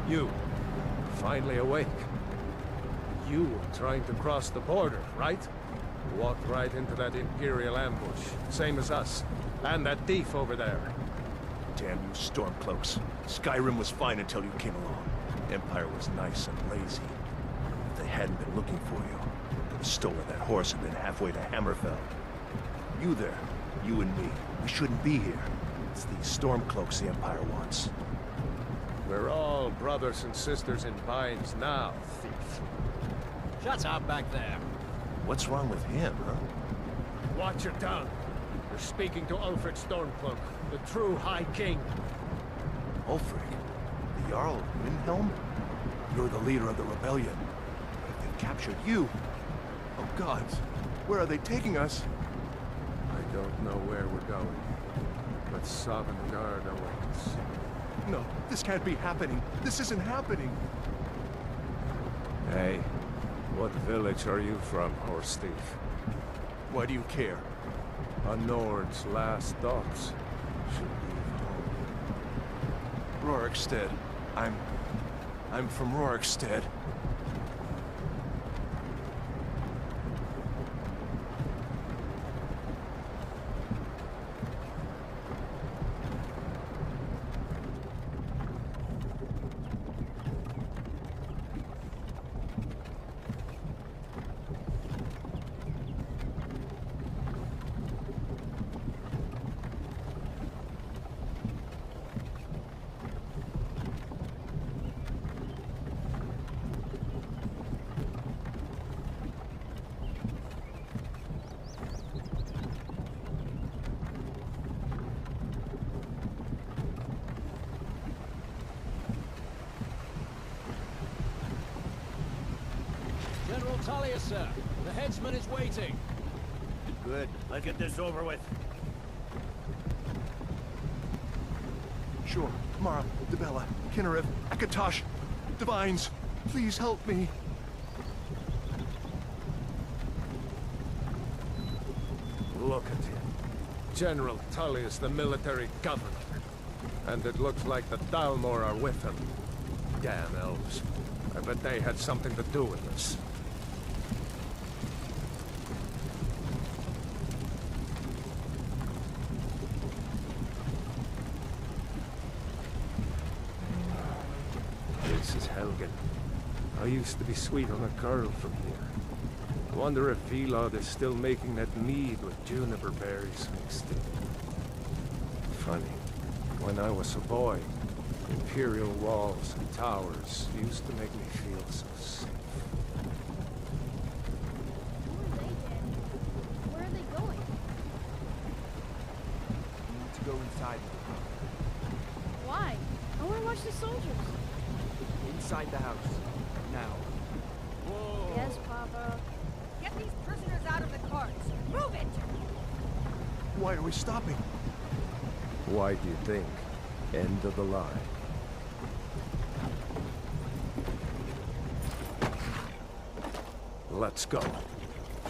You, finally awake. You were trying to cross the border, right? Walked right into that Imperial ambush, same as us. And that thief over there. Damn you Stormcloaks. Skyrim was fine until you came along. Empire was nice and lazy. If they hadn't been looking for you, they could have stolen that horse and been halfway to Hammerfell. You there, you and me, we shouldn't be here. It's these Stormcloaks the Empire wants. We're all brothers and sisters in binds now, thief. Shut up back there. What's wrong with him, huh? Watch your tongue. You're speaking to Ulfric Stormcloak, the true High King. Ulfric? The Jarl of Windhelm? You're the leader of the rebellion. But if they've captured you... Oh gods, where are they taking us? I don't know where we're going, but Sovngarde awaits. No, this can't be happening. This isn't happening. Hey, what village are you from, horse thief? Why do you care? A Nord's last thoughts should leave home. Rorikstead. I'm from Rorikstead. General Talia, sir. The headsman is waiting. Good. Let's get this over with. Sure. Mara, Dibella, Kinnarev, Akatosh, Divines, please help me. Look at him. General Tullius, the military governor. And it looks like the Dalmor are with him. Damn elves. I bet they had something to do with this. This is Helgen. I used to be sweet on a girl from here. I wonder if Vilod is still making that mead with juniper berries mixed in. Funny. When I was a boy, Imperial walls and towers used to make me feel so safe. Who are they, Daddy? Where are they going? We need to go inside. Why? I want to watch the soldiers. Inside the house. Now. Whoa. Yes, Papa. Get these prisoners out of the carts. Move it! Why are we stopping? Why do you think? End of the line. Let's go.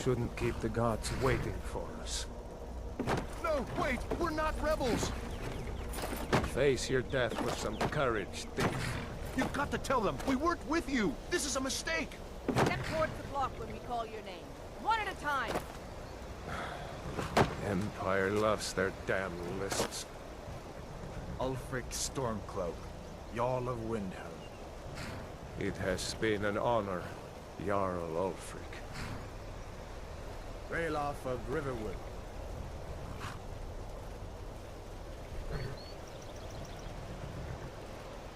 Shouldn't keep the gods waiting for us. No, wait! We're not rebels! Face your death with some courage, thief. You've got to tell them! We weren't with you! This is a mistake! Step towards the block when we call your name. One at a time. Empire loves their damn lists. Ulfric Stormcloak, Jarl of Windhelm. It has been an honor, Jarl Ulfric. Ralof of Riverwood.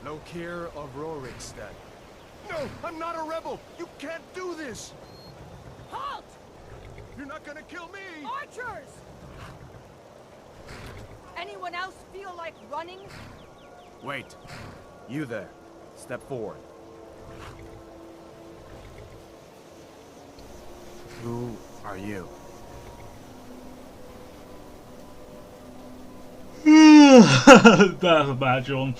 Lokir of Rorikstead. No! I'm not a rebel! You can't do this! Halt! You're not gonna kill me! Archers! Anyone else feel like running? Wait. You there. Step forward. Who are you? That's a bad yawn.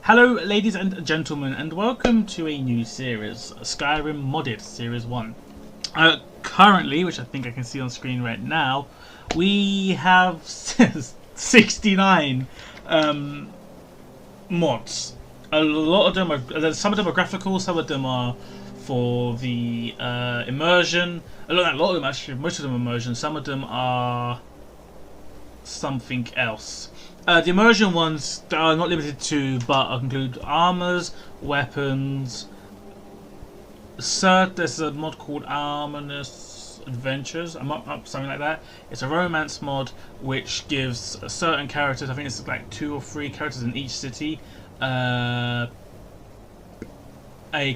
Hello, ladies and gentlemen, and welcome to a new series, Skyrim Modded Series 1. Currently, which I think I can see on screen right now, we have 69 mods. A lot of them are. Some of them are graphical. Some of them are for the immersion. A lot of them actually. Most of them are immersion. Some of them are something else. The immersion ones are not limited to, but include armors, weapons. There's a mod called Arminus Adventures, something like that. It's a romance mod which gives certain characters, I think it's like 2 or 3 characters in each city, a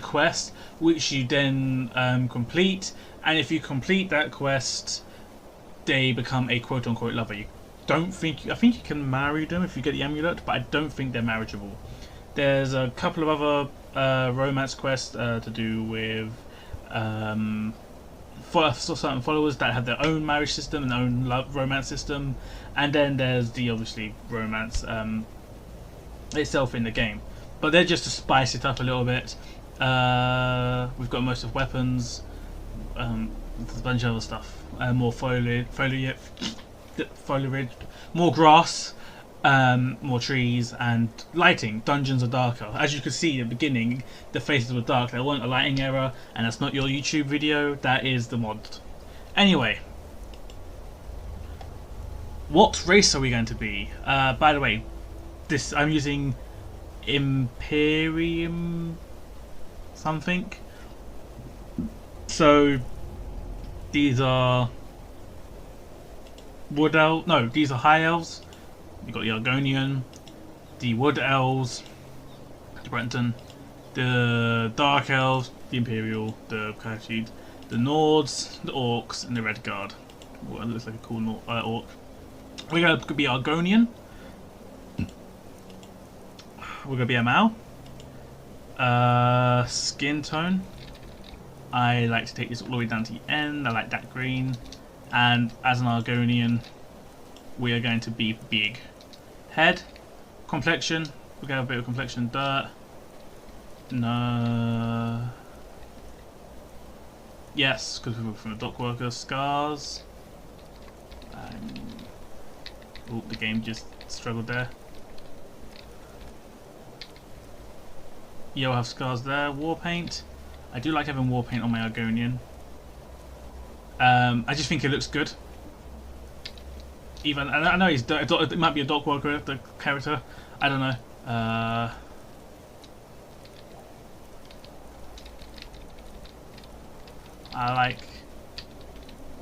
quest which you then complete, and if you complete that quest, they become a quote-unquote lover. I think you can marry them if you get the amulet, but I don't think they're marriageable. There's a couple of other romance quests to do with certain followers that have their own marriage system and their own romance system, and then there's the obviously romance itself in the game. But they're just to spice it up a little bit. We've got most of weapons, there's a bunch of other stuff, more foliage, more grass, more trees, and lighting. Dungeons are darker. As you could see at the beginning, the faces were dark. There wasn't a lighting error, and that's not your YouTube video, that is the mod. Anyway, what race are we going to be? By the way, I'm using Imperium something. So these are wood elves. No, these are high elves. You've got the Argonian, the wood elves, the Brenton, the dark elves, the Imperial, the Kashid, the Nords, the Orcs, and the Red Guard. Well, it looks like a cool Orc. We're going to be Argonian. We're going to be a Mal. Skin tone. I like to take this all the way down to the end. I like that green. And as an Argonian, we are going to be big. Head. Complexion. We're going to have a bit of complexion. Dirt. No. Yes, because we're from a dock worker. Scars. Oh, the game just struggled there. Yeah, we'll have scars there. War paint. I do like having war paint on my Argonian. I just think it looks good. Even I know it might be a dock worker, the character. I don't know. I like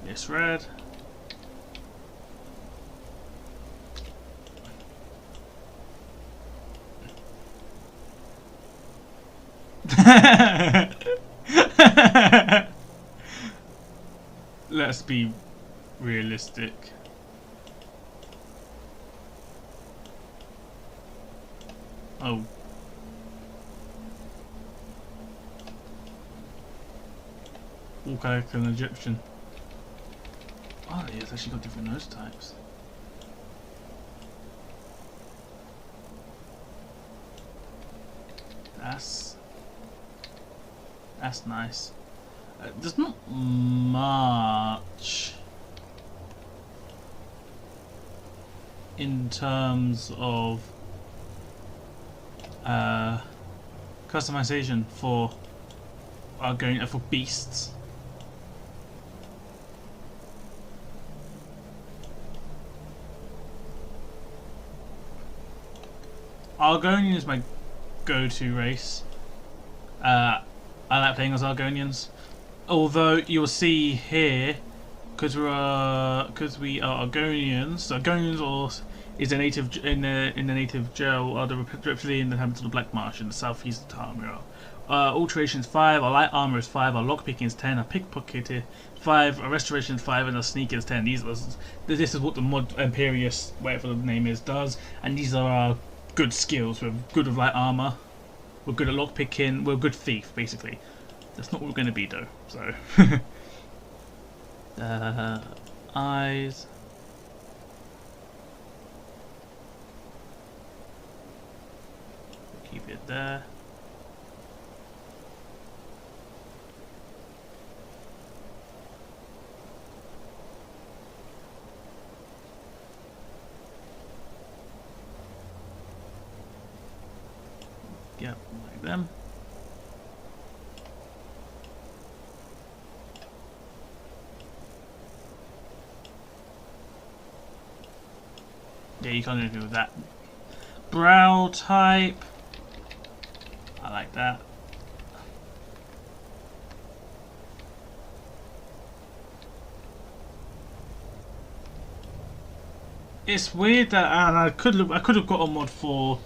this red. Let's be realistic. Oh. Okay, an Egyptian. Oh, yeah, it's actually got different nose types. That's nice. There's not much in terms of customization for for beasts. Argonian is my go-to race. I like playing as Argonians, although you'll see here, because we are Argonians. Argonians is a native in the native jail, or the reptilian that happens to the Black Marsh in the southeast of Tarmira. Alteration is 5, our light armor is 5, our lockpicking is 10, our pickpocket is 5, our restoration is 5, and our sneak is 10. This is what the mod Imperius, whatever the name is, does, and these are our good skills. We're good with light armor, we're good at lockpicking, we're a good thief, basically. That's not what we're going to be, though. So, eyes. Keep it there. Yep, like them. Yeah, you can't do anything with that. Brow type. I like that. It's weird that, and I could have got a mod for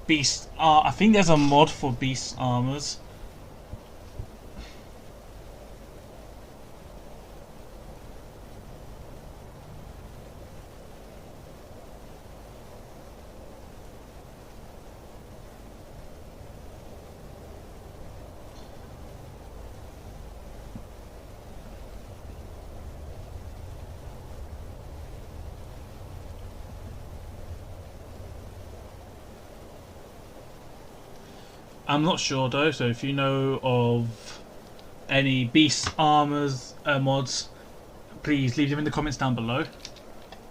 beast. I think there's a mod for beast armors. I'm not sure though, so if you know of any beast armors mods, please leave them in the comments down below.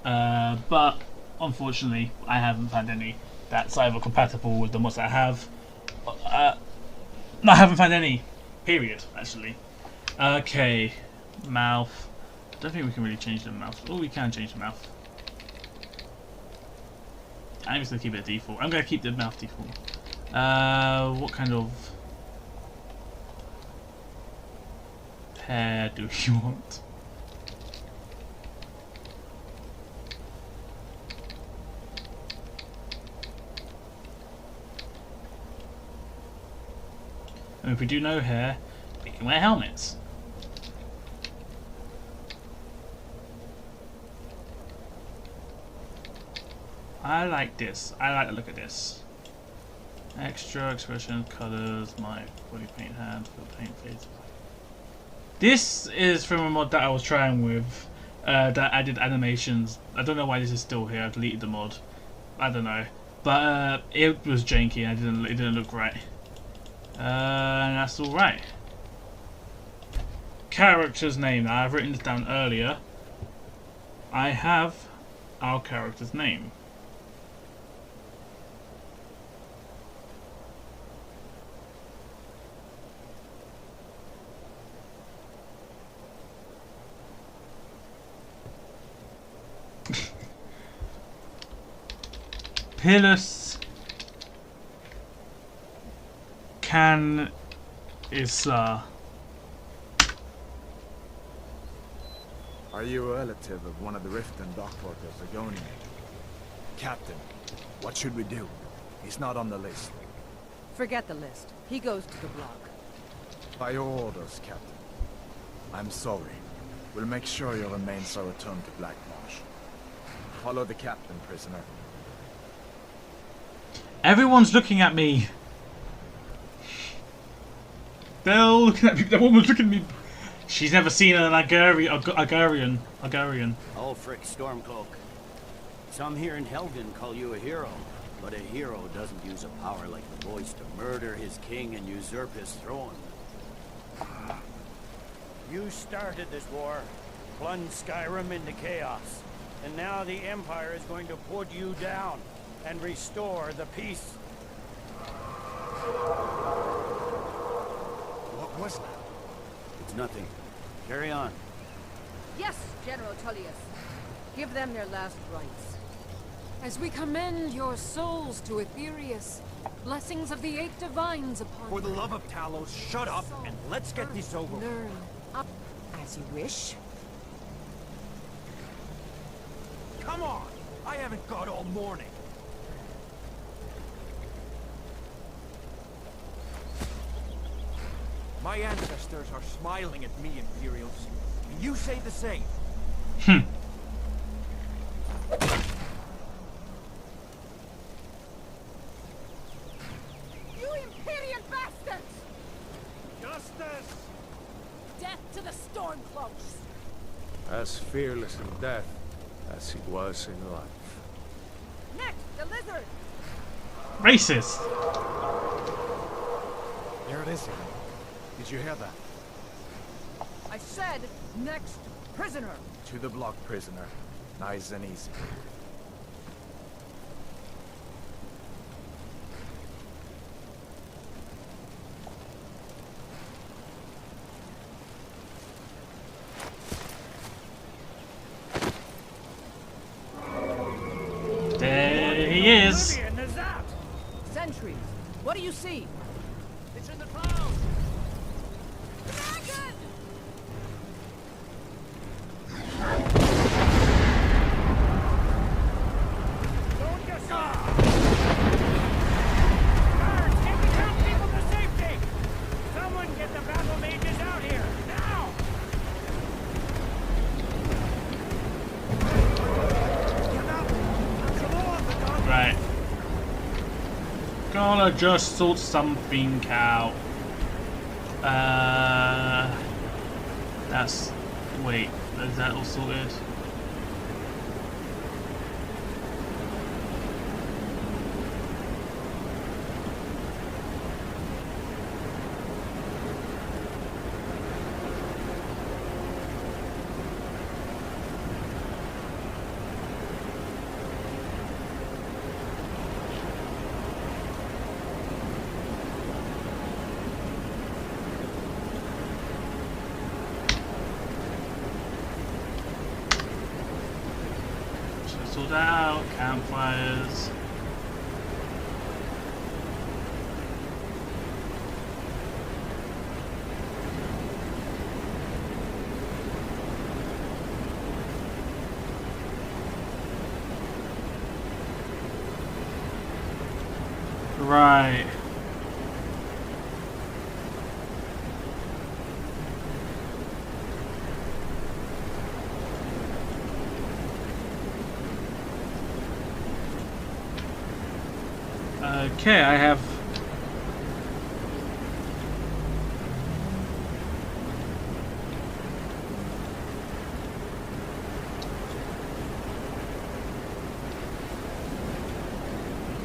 But unfortunately, I haven't found any that's either compatible with the mods I have. I haven't found any. Period. Actually. Okay. Mouth. I don't think we can really change the mouth. Oh, we can change the mouth. I'm just gonna keep it at default. I'm gonna keep the mouth default. What kind of hair do you want? And if we do no hair, we can wear helmets. I like this. I like the look of this. Extra expression, colors, my body paint hand for paint fades. This is from a mod that I was trying with that added animations. I don't know why this is still here. I deleted the mod. I don't know, but it was janky. It didn't look right. And that's all right. Character's name. Now, I've written this down earlier. I have our character's name. Pilus Can Issa. Are you a relative of one of the Rift and Dockworkers, Argonian? Captain, what should we do? He's not on the list. Forget the list. He goes to the block. By your orders, Captain. I'm sorry. We'll make sure your remains are returned to Black Marsh. Follow the captain, prisoner. Everyone's looking at me. They're all looking at me. That woman's looking at me. She's never seen an Argonian. Ulfric Stormcloak. Some here in Helgen call you a hero, but a hero doesn't use a power like the voice to murder his king and usurp his throne. You started this war, plunged Skyrim into chaos, and now the Empire is going to put you down and restore the peace. What was that? It's nothing. Carry on. Yes, General Tullius. Give them their last rites. As we commend your souls to Aetherius, blessings of the 8 divines upon For the love of Talos, shut up and let's get this over with. learn. As you wish. Come on! I haven't got all morning. My ancestors are smiling at me, Imperials. Can you say the same? You Imperial bastards! Justice! Death to the Stormcloaks! As fearless in death as he was in life. Next, the lizard! Racist. There it is again. Did you hear that? I said, next prisoner! To the block, prisoner. Nice and easy. he is. Sentries, what do you see? It's in the clouds. Don't get Guards, get the town people to safety! Someone get the battle mages out here, now! Right. Gotta just sort something out. That's... Wait, is that all sorted? Sort out, campfires. Right. Okay, I have...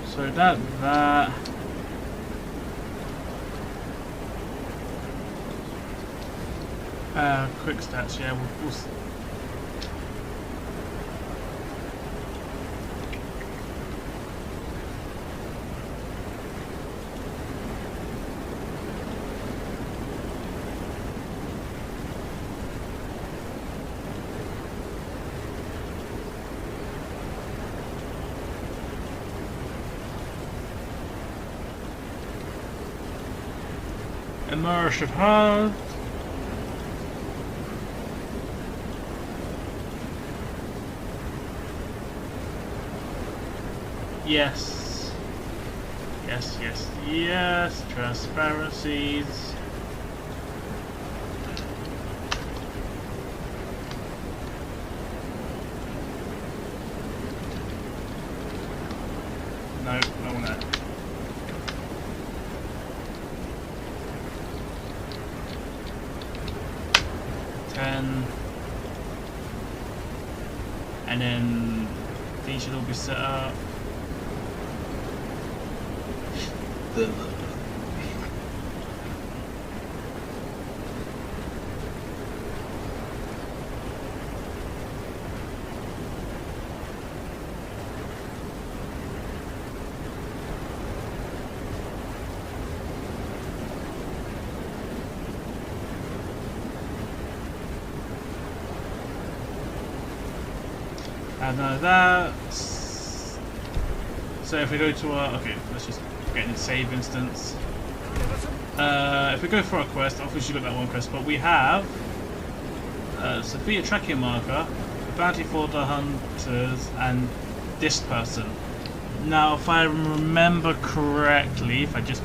So that... quick stats, yeah, we'll immersive heart. Yes. Yes, yes, yes. Transparencies. No, no one there. And then these should all be set up. And that's... So if we go to our... Okay, let's just get in the save instance. If we go for our quest, obviously we've got that one quest, but we have... so be a tracking marker, bounty for the hunters, and this person. Now, if I remember correctly, if I just...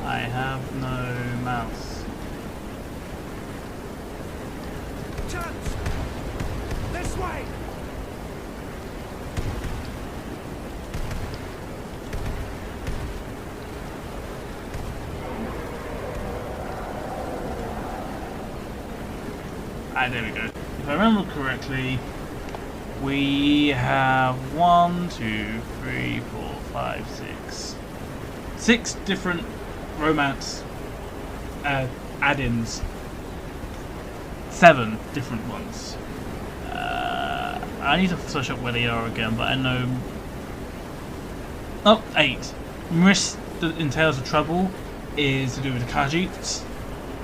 I have no mouse. Chance! This way! Ah, there we go. If I remember correctly, we have 1, 2, 3, 4, 5, 6. 6 different romance add-ins. 7 different ones. I need to search up where they are again, but I know... Oh, 8. Mist in Tales of Trouble is to do with the Khajiits.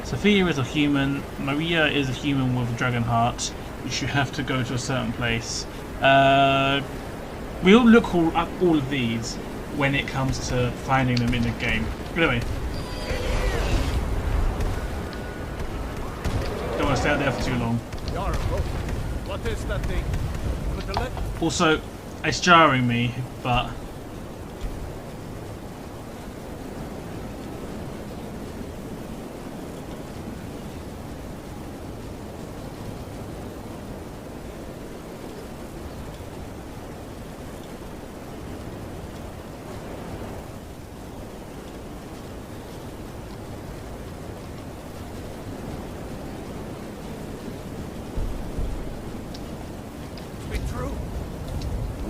Sophia is a human. Maria is a human with a dragon heart, which you have to go to a certain place. We'll look up all of these when it comes to finding them in the game. Anyway. Don't want to stay out there for too long. What is that thing? Also, it's jarring me, but...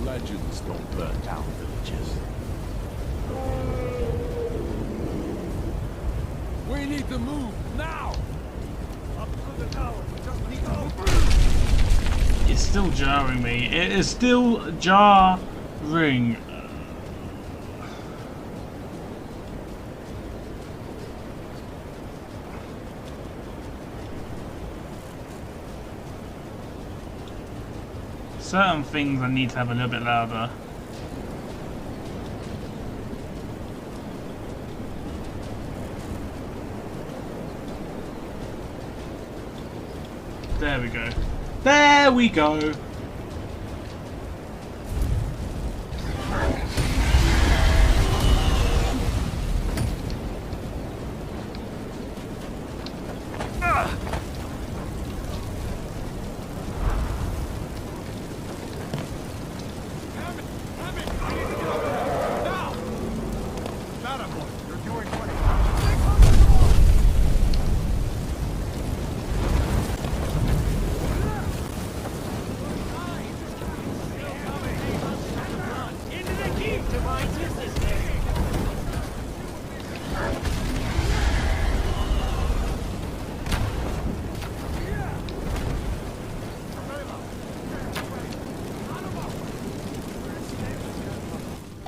Legends don't burn down villages. We need to move now! Up to the tower. We just need to move. It's still jarring me. It is still jarring. Certain things I need to have a little bit louder. There we go. There we go!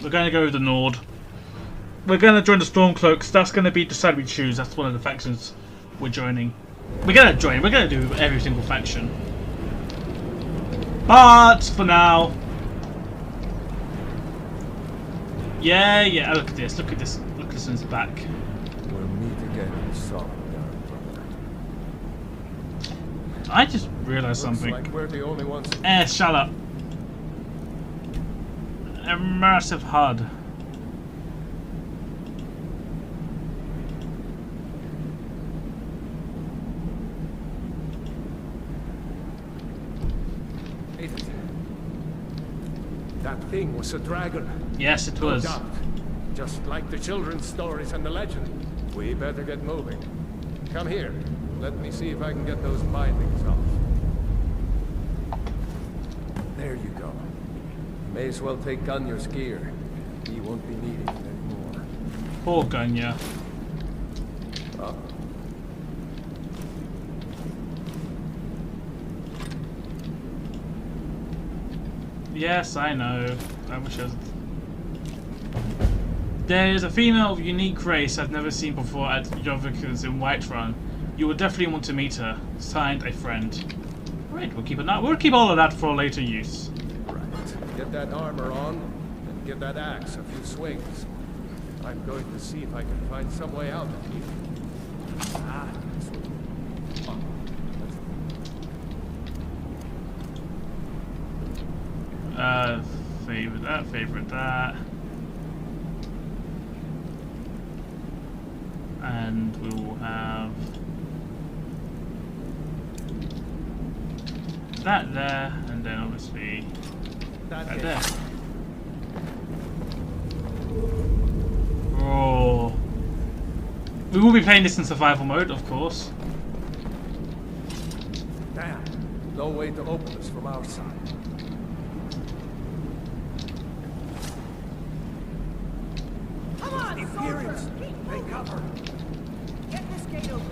We're going to go with the Nord. We're going to join the Stormcloaks. That's going to be the side we choose. That's one of the factions we're joining. We're going to join. We're going to do every single faction. But for now... Yeah. Look at this. Look at this. Look at this in his back. We'll meet again in Solomon, brother. I just realised something. Like we're the only ones. Shut up. Immersive HUD. That thing was a dragon. Yes, it was. No doubt. Just like the children's stories and the legend. We better get moving. Come here. Let me see if I can get those bindings off. There you go. May as well take Gunjar's gear. He won't be needing it anymore. Poor Gunjar. Oh. Yes, I know. I wish I was... There is a female of unique race I've never seen before at Jovikins in Whiterun. You will definitely want to meet her. Signed, a friend. Right, we'll keep all of that for later use. Get that armor on, and give that axe a few swings. I'm going to see if I can find some way out of here. Ah, this one. Favorite that. And we will have that there, and then obviously that there. Oh. We will be playing this in survival mode, of course. Damn, no way to open this from our side. Come on, Imperials! Take cover! Get this gate open!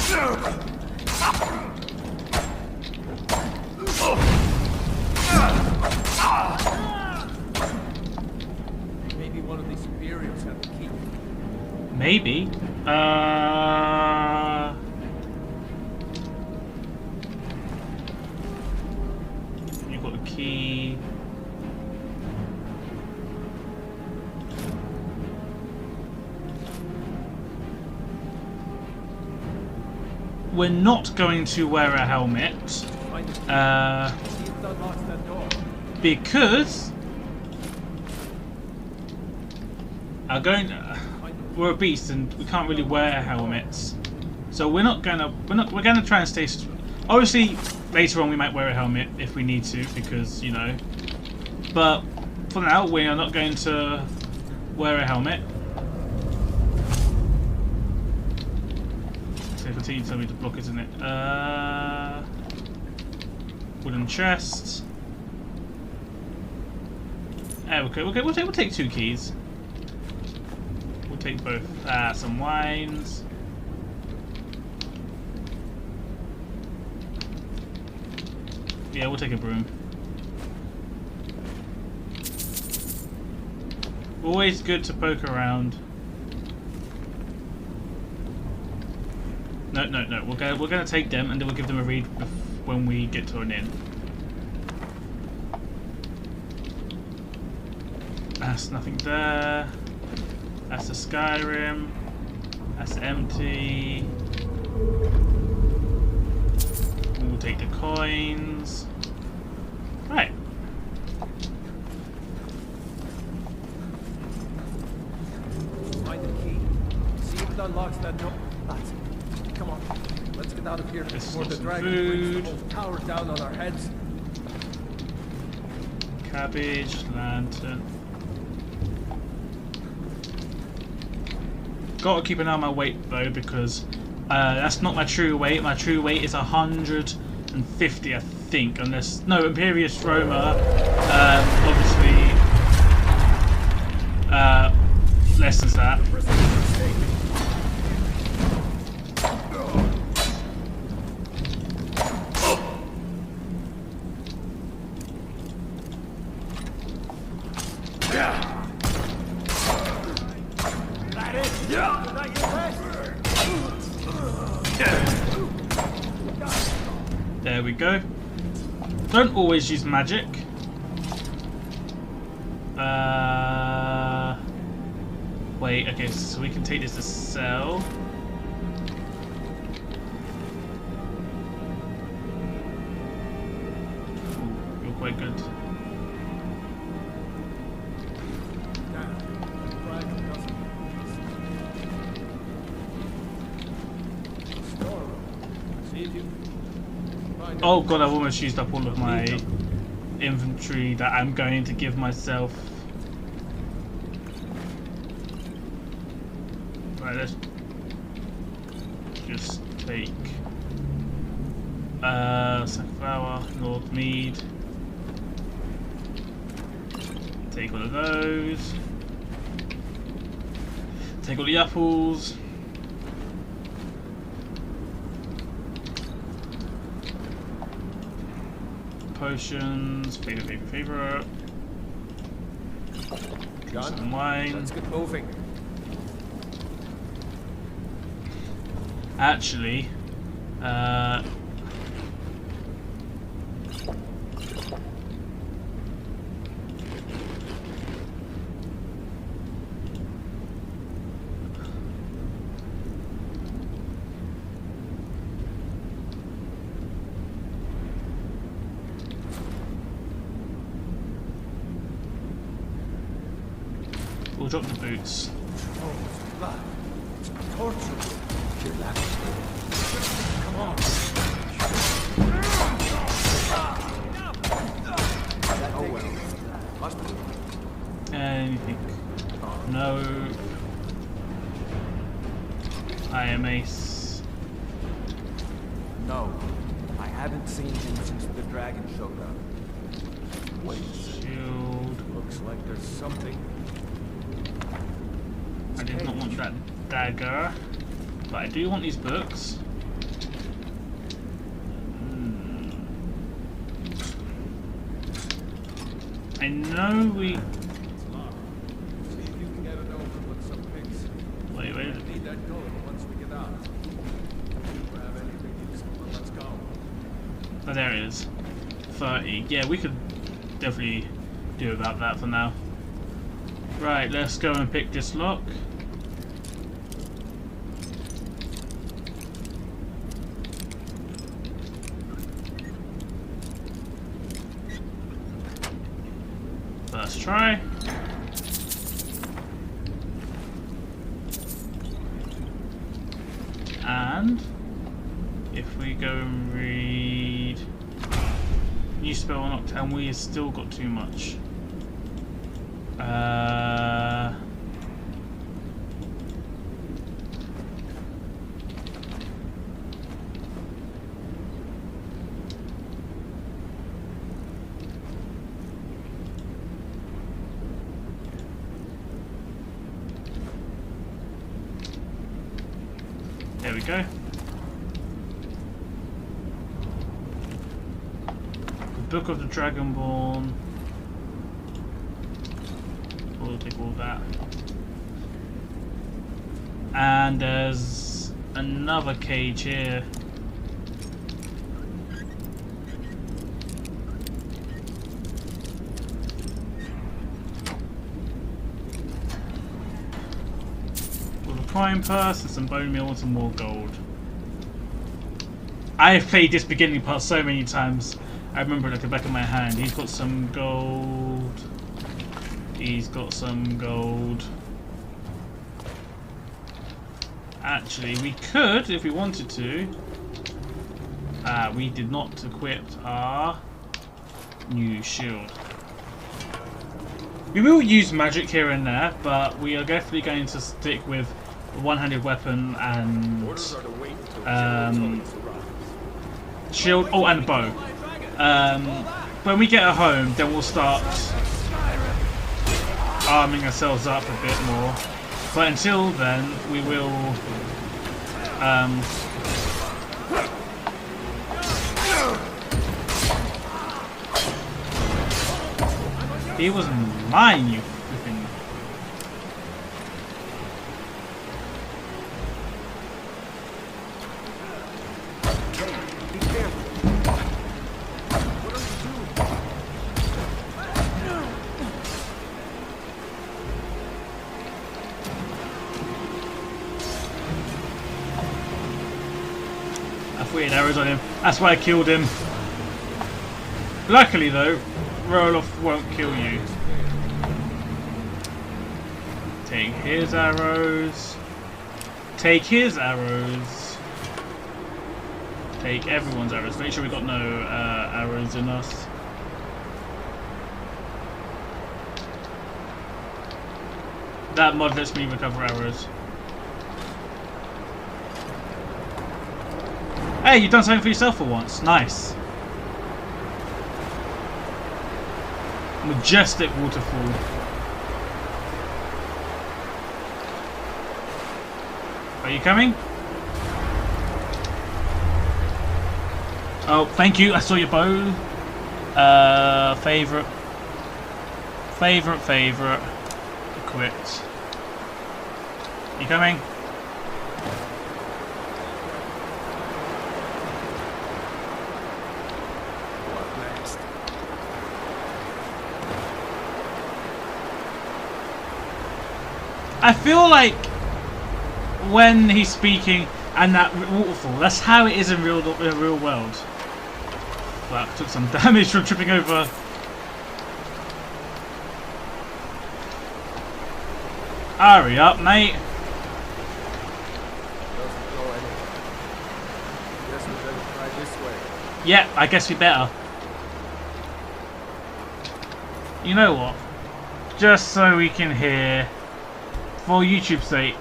Maybe one of these Imperials have the key. Maybe. You got the key. We're not going to wear a helmet. Because we're a beast and we can't really wear helmets, so we're gonna try and stay. Obviously, later on we might wear a helmet if we need to, because you know. But for now, we are not going to wear a helmet. So continue to tell me to block, isn't it? Wooden chest. Okay, we'll take 2 keys. We'll take both. Some wines. Yeah, we'll take a broom. Always good to poke around. No. We're gonna take them and then we'll give them a read when we get to an inn. That's nothing there. That's the Skyrim. That's empty. We'll take the coins. Right. Find the key. See if it unlocks that door. Lads, come on. Let's get out of here before the dragon brings the whole tower down on our heads. Cabbage, lantern. Gotta keep an eye on my weight though, because that's not my true weight. My true weight is 150, I think, unless Imperius Roma, obviously lessens that. There we go. Don't always use magic. Wait, okay, so we can take this to sell. Ooh, you're quite good. Oh god, I've almost used up all of my inventory that I'm going to give myself. Right, let's just take Sackflower, North Mead. Take all of those. Take all the apples. Potions, favorite. John, some wine. Let's get moving. Actually, we'll drop the boots. Oh, blood. It's torture. Relax. Come on. Oh well. Must be. Anything? No. I am Ace. No. I haven't seen him since the dragon showed up. Wait. Shield. Looks like there's something. I did not want that dagger, but I do want these books. I know we... It's locked. See if you can get it open with some picks. Wait. I need that gold once we get out. Grab anything useful and let's go. Oh, there it is. 30. Yeah, we could definitely do about that for now. Right, let's go and pick this lock. First try. And if we go and read new spell unlocked, and we still got too much. There we go. The Book of the Dragonborn. We'll take all that. And there's another cage here. Coin purse and some bone meal and some more gold. I've played this beginning part so many times. I remember it like the back of my hand. He's got some gold. He's got some gold. Actually, we could, if we wanted to. We did not equip our new shield. We will use magic here and there, but we are definitely going to stick with one-handed weapon and shield. Oh, and bow. When we get a home, then we'll start arming ourselves up a bit more. But until then, we will he was mine, you flipping. I threw arrows on him. That's why I killed him. Luckily, though, Roloff won't kill you. Take his arrows. Take his arrows. Take everyone's arrows. Make sure we've got no arrows in us. That mod lets me recover arrows. Hey, you've done something for yourself for once. Nice. Majestic waterfall. Are you coming? Oh, thank you. I saw your bow. Favorite. Equipped. You coming? I feel like when he's speaking and that waterfall, that's how it is in real world. But I took some damage from tripping over. Hurry up, mate. Doesn't go anywhere. Guess we better try this way. Yeah, I guess we better. You know what? Just so we can hear, for YouTube's sake,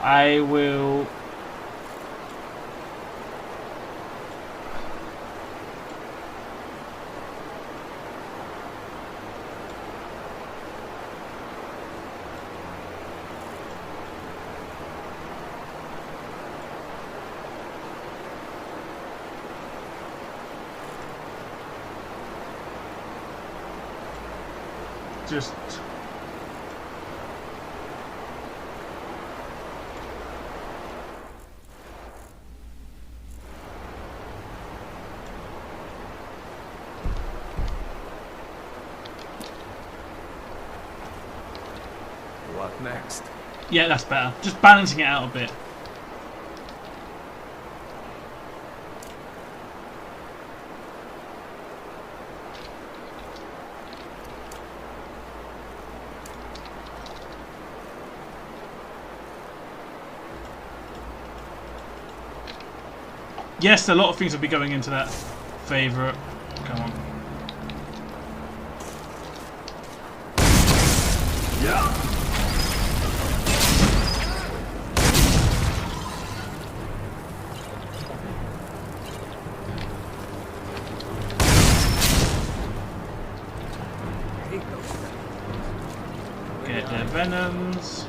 I will... just... What next? Yeah, that's better. Just balancing it out a bit. Yes, a lot of things will be going into that favourite. Come on. Yeah. Get their venoms.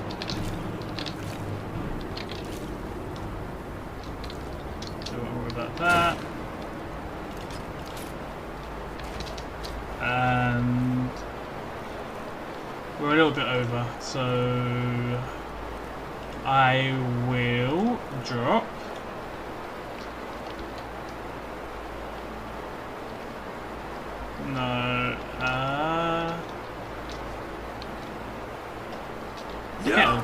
Don't worry about that. And we're a little bit over, so I will drop. No. Yeah.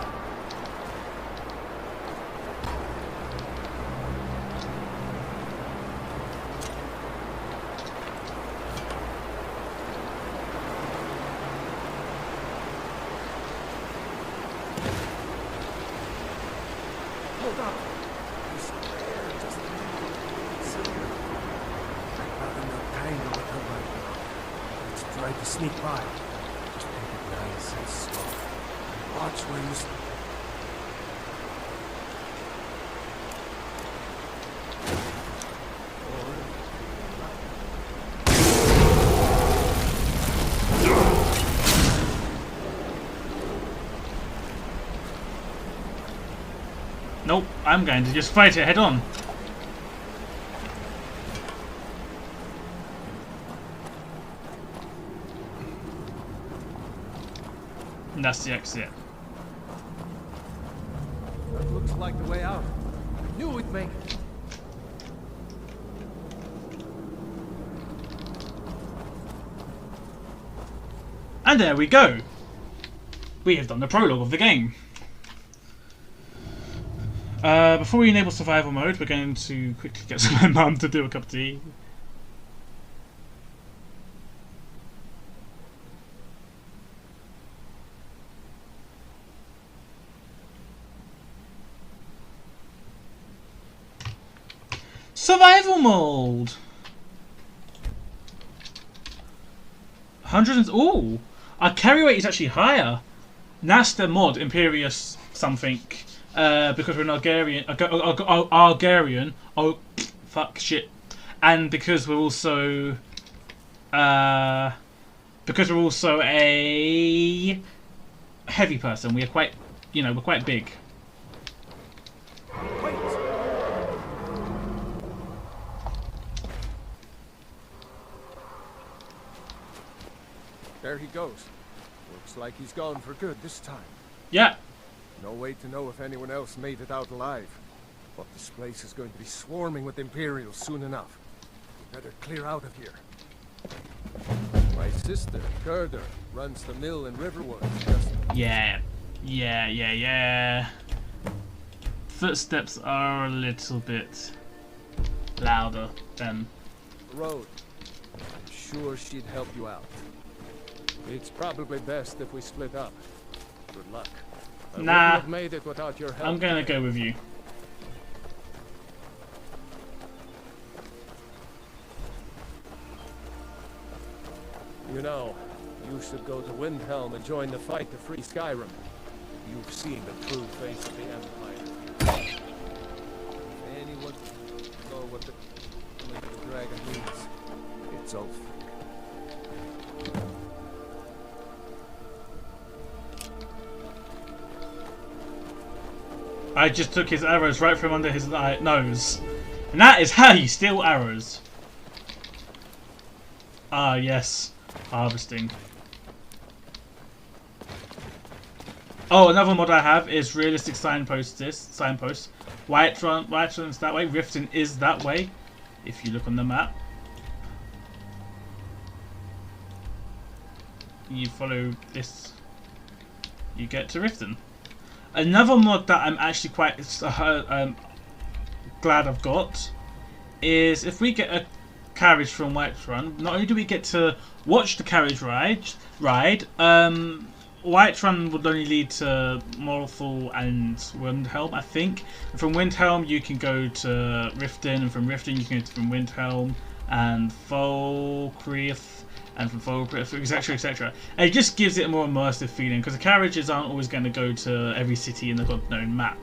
Hold up. This air doesn't consider. I'd rather not tangle with her right now. Let's try to sneak by. Just take it nice and slow. Watch where you step. Nope, I'm going to just fight it head on. And that's the exit. That looks like the way out. I knew we'd make it. And there we go. We have done the prologue of the game. Before we enable survival mode, we're going to quickly get my mum to do a cup of tea. Survival mode. 100 and our carry rate is actually higher. That's the mod Imperious something. Because we're an Argonian. Oh, fuck shit. And because we're also a heavy person. We are quite, we're quite big. Wait. There he goes. Looks like he's gone for good this time. Yeah. No way to know if anyone else made it out alive. But this place is going to be swarming with Imperials soon enough. We better clear out of here. My sister, Gerda, runs the mill in Riverwood. Yeah. Footsteps are a little bit louder than... Road. I'm sure she'd help you out. It's probably best if we split up. Good luck. I wouldn't have made it without your help. I'm gonna go with you. You know, you should go to Windhelm and join the fight to free Skyrim. You've seen the true face of the Empire. If anyone know what the dragon means, it's Ulf. I just took his arrows right from under his nose. And that is how you steal arrows. Ah, yes. Harvesting. Oh, another mod I have is realistic signposts. Whiterun's that way. Riften is that way. If you look on the map, you follow this, you get to Riften. Another mod that I'm actually quite glad I've got is if we get a carriage from Whiterun, not only do we get to watch the carriage ride, Whiterun would only lead to Morthal and Windhelm, I think. And from Windhelm you can go to Riften, and from Riften you can go from Windhelm and Falkreath, and from Falkreath, etc, etc. And it just gives it a more immersive feeling, because the carriages aren't always going to go to every city in the God-known map.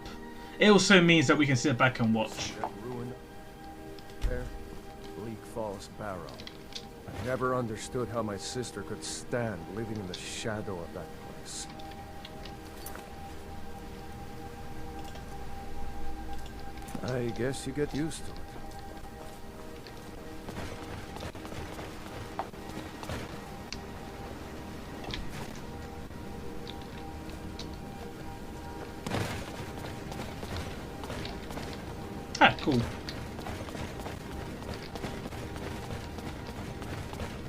It also means that we can sit back and watch. There, Bleak Falls Barrow. I never understood how my sister could stand living in the shadow of that place. I guess you get used to it. Ah, cool.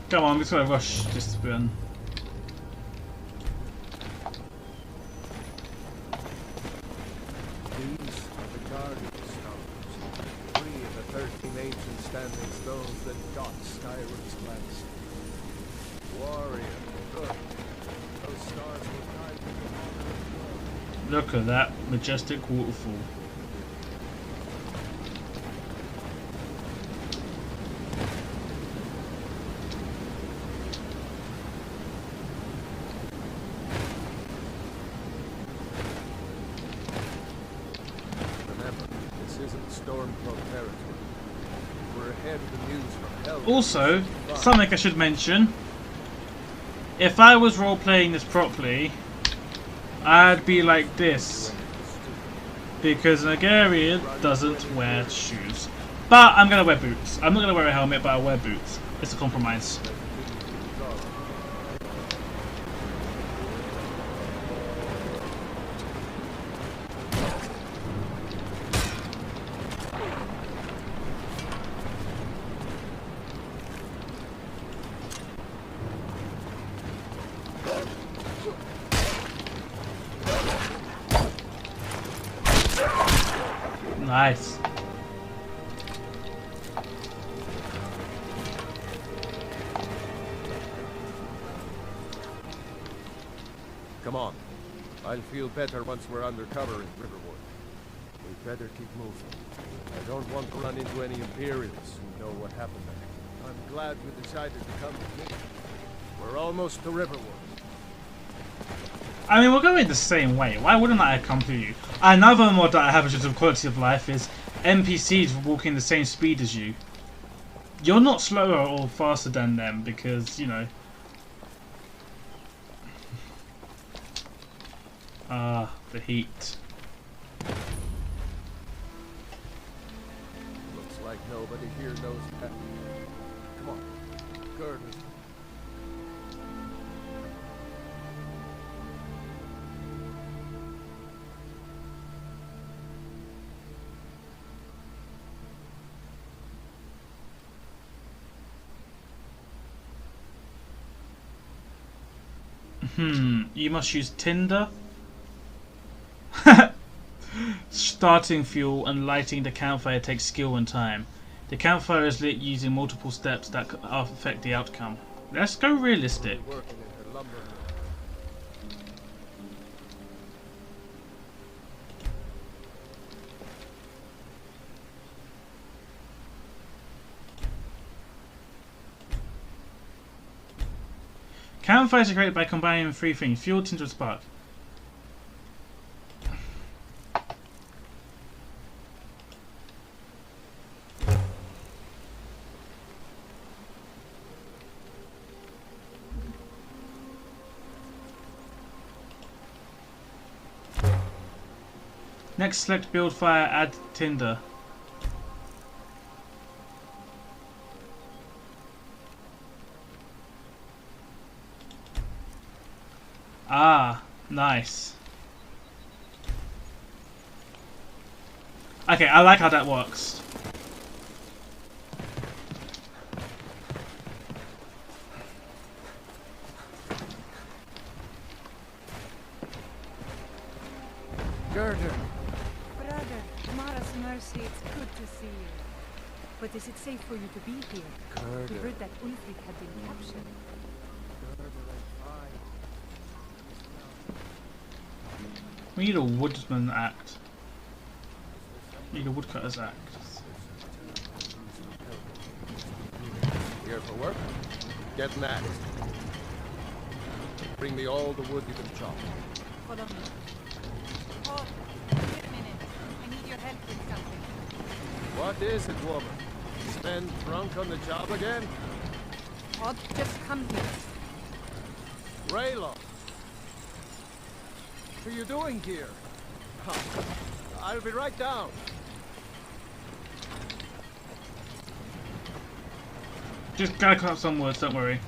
Come on, we just gotta rush this run. These are the Guardian Stones, 3 of the 13 ancient standing stones that dot Skyrim's landscape. Warrior, good. Those stars will guide you to honor and glory. Look at that majestic waterfall. Also, something I should mention, if I was role-playing this properly, I'd be like this, because an Argonian doesn't wear shoes. But I'm going to wear boots. I'm not going to wear a helmet, but I'll wear boots. It's a compromise. Nice. Come on. I'll feel better once we're undercover in Riverwood. We'd better keep moving. I don't want to run into any Imperials who know what happened there. I'm glad you decided to come with me. We're almost to Riverwood. I mean, we're going the same way. Why wouldn't I accompany you? Another mod that I have, which is of quality of life, is NPCs walking the same speed as you. You're not slower or faster than them because, you know... the heat. Looks like nobody here knows that. Come on, Gordon. You must use tinder. Starting fuel and lighting the campfire takes skill and time. The campfire is lit using multiple steps that affect the outcome. Let's go realistic. Campfires are created by combining 3 things: fuel, tinder, and spark. Next, select build fire, add tinder. Ah, nice. Okay, I like how that works. Gerder. Brother, Mara's mercy, it's good to see you. But is it safe for you to be here? We Gerder. heard that Ulfric had been captured. We need a woodsman act. We need a woodcutter's act. Here for work? Get an axe. Bring me all the wood you can chop. Follow me. Oh, wait a minute. I need your help with something. What is it, woman? Spend drunk on the job again? Odd, just come here. Raylo! What are you doing here? I'll be right down. Just gotta cut some words, don't worry.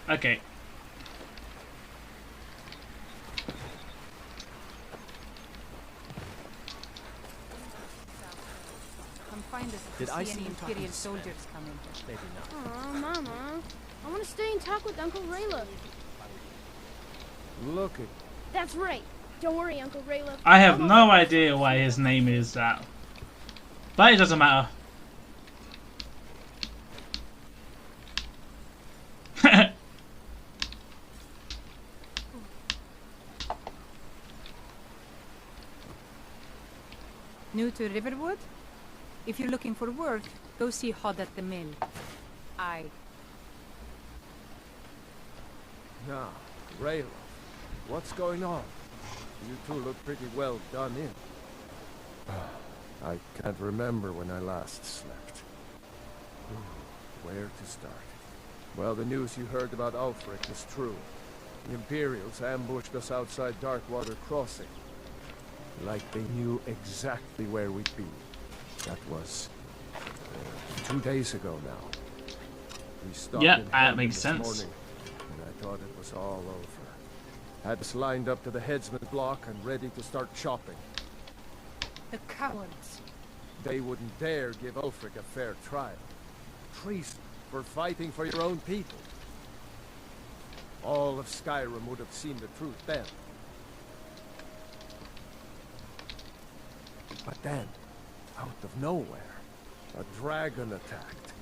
Okay. Come find us if Did you I see see any him talking Imperial to soldiers coming. Maybe not. Aw, Mama. I want to stay and talk with Uncle Raylo. Look at That's right. Don't worry, Uncle Raylo. I have no idea why his name is that. But it doesn't matter. New to Riverwood? If you're looking for work, go see Hod at the mill. Aye. now, Raylo. What's going on? You two look pretty well done in. I can't remember when I last slept. Where to start? Well, the news you heard about Ulfric is true. The Imperials ambushed us outside Darkwater Crossing. Like they knew exactly where we'd be. That was 2 days ago now. We stopped Yep, in that Helgen makes this sense. morning, and I thought it was all over. Had us lined up to the headsman's block and ready to start chopping. The cowards. They wouldn't dare give Ulfric a fair trial. Treason for fighting for your own people. All of Skyrim would have seen the truth then. But then, out of nowhere, a dragon attacked.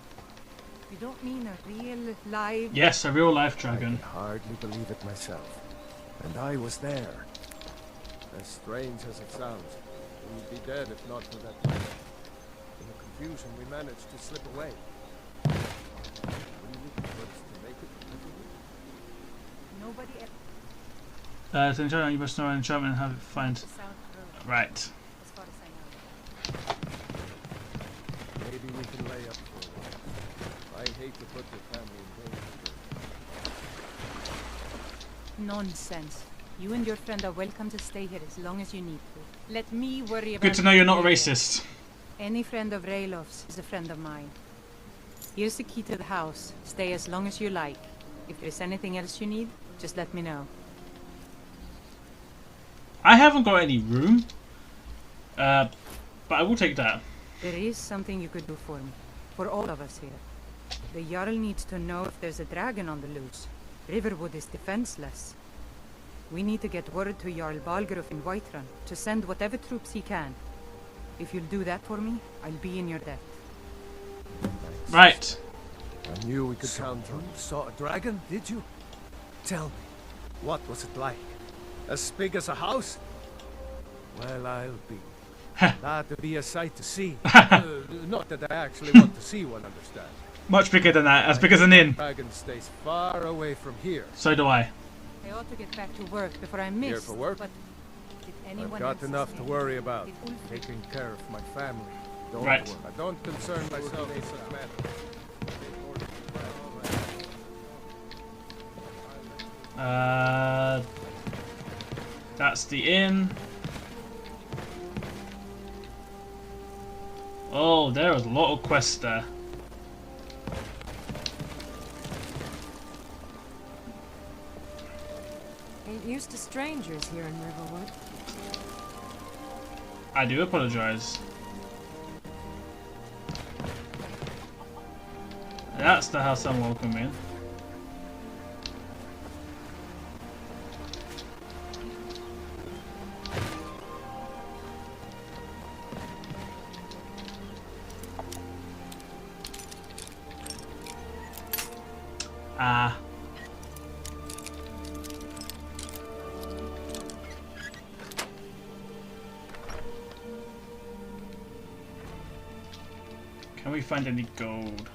You don't mean a real, live... Yes, a real life I dragon. can hardly believe it myself. And I was there. As strange as it sounds, we'd be dead if not for that dragon. In the confusion, we managed to slip away. Really close to make it. Nobody at To enchantment, you must know an enchantment and have it find. the South Road, Right. as far as I know. Maybe we can lay up for a while. I hate to put your family in danger. Nonsense. You and your friend are welcome to stay here as long as you need to. Let me worry about... Good to know you're not the area. racist. Any friend of Raylov's is a friend of mine. Here's the key to the house. Stay as long as you like. If there's anything else you need, just let me know. I haven't got any room. But I will take that. There is something you could do for me. For all of us here. The Jarl needs to know if there's a dragon on the loose. Riverwood is defenseless. We need to get word to Jarl Balgruuf in Whiterun to send whatever troops he can. If you'll do that for me, I'll be in your debt. Thanks. Right. I knew we could count on you. Saw a dragon, did you? Tell me, what was it like? As big as a house? Well, I'll be. That'd be a sight to see. Not that I actually want to see one, understand. Much bigger than that. As big as an inn. Dragon stays far away from here. So do I. I ought to get back to work before I miss. Here for work? But did anyone I've got else enough to say- worry about. Did Ulfric- Taking care of my family. Don't Right. worry. I don't concern myself with such matters. That's the inn. Oh, there was a lot of quests there. Ain't used to strangers here in Riverwood. I do apologize. That's the house I'm welcome in. Ah. Can we find any gold?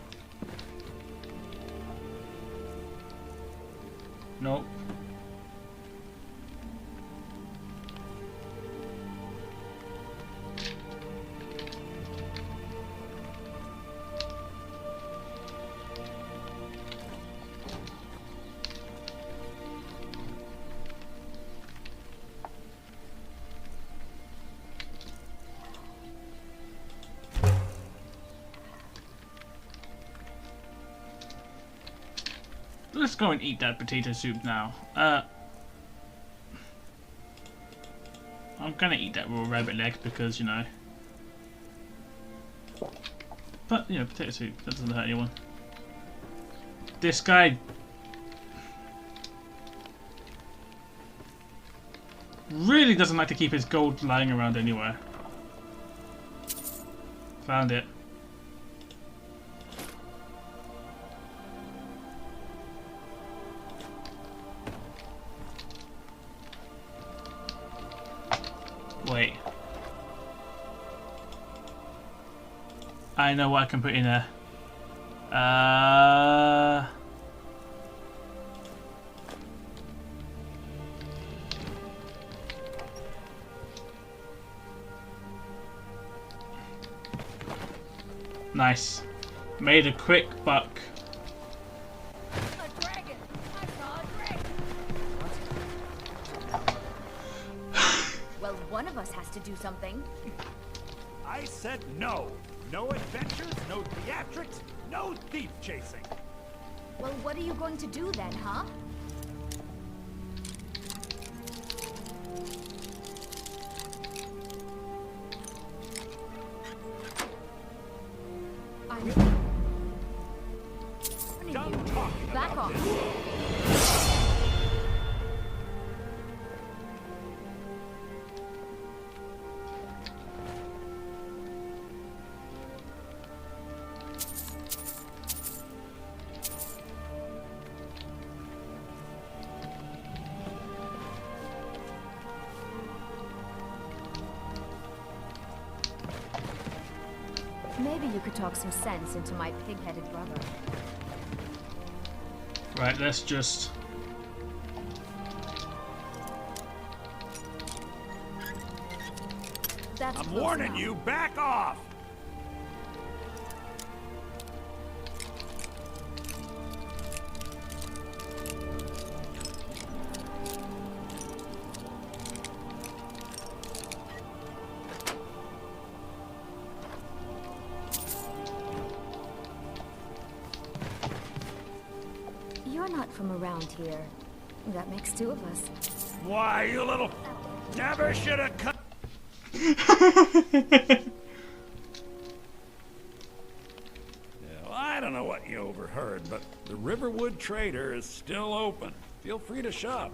Nope. Let's go and eat that potato soup now. I'm gonna eat that raw rabbit leg because, you know. But, you know, potato soup, that doesn't hurt anyone. This guy really doesn't like to keep his gold lying around anywhere. Found it. Wait. I know what I can put in there. Nice. Made a quick buck. A dragon! I saw a dragon! Well, one of us has to do something. I said no. No adventures, no theatrics, no thief chasing. Well, what are you going to do then, huh? Done talking Back about off. this. Maybe you could talk some sense into my pig-headed brother. Right, let's just... That's I'm close warning enough. you, back off! You're not from around here. That makes two of us. Why, you little... Never should have cut... Well, I don't know what you overheard, but the Riverwood Trader is still open. Feel free to shop.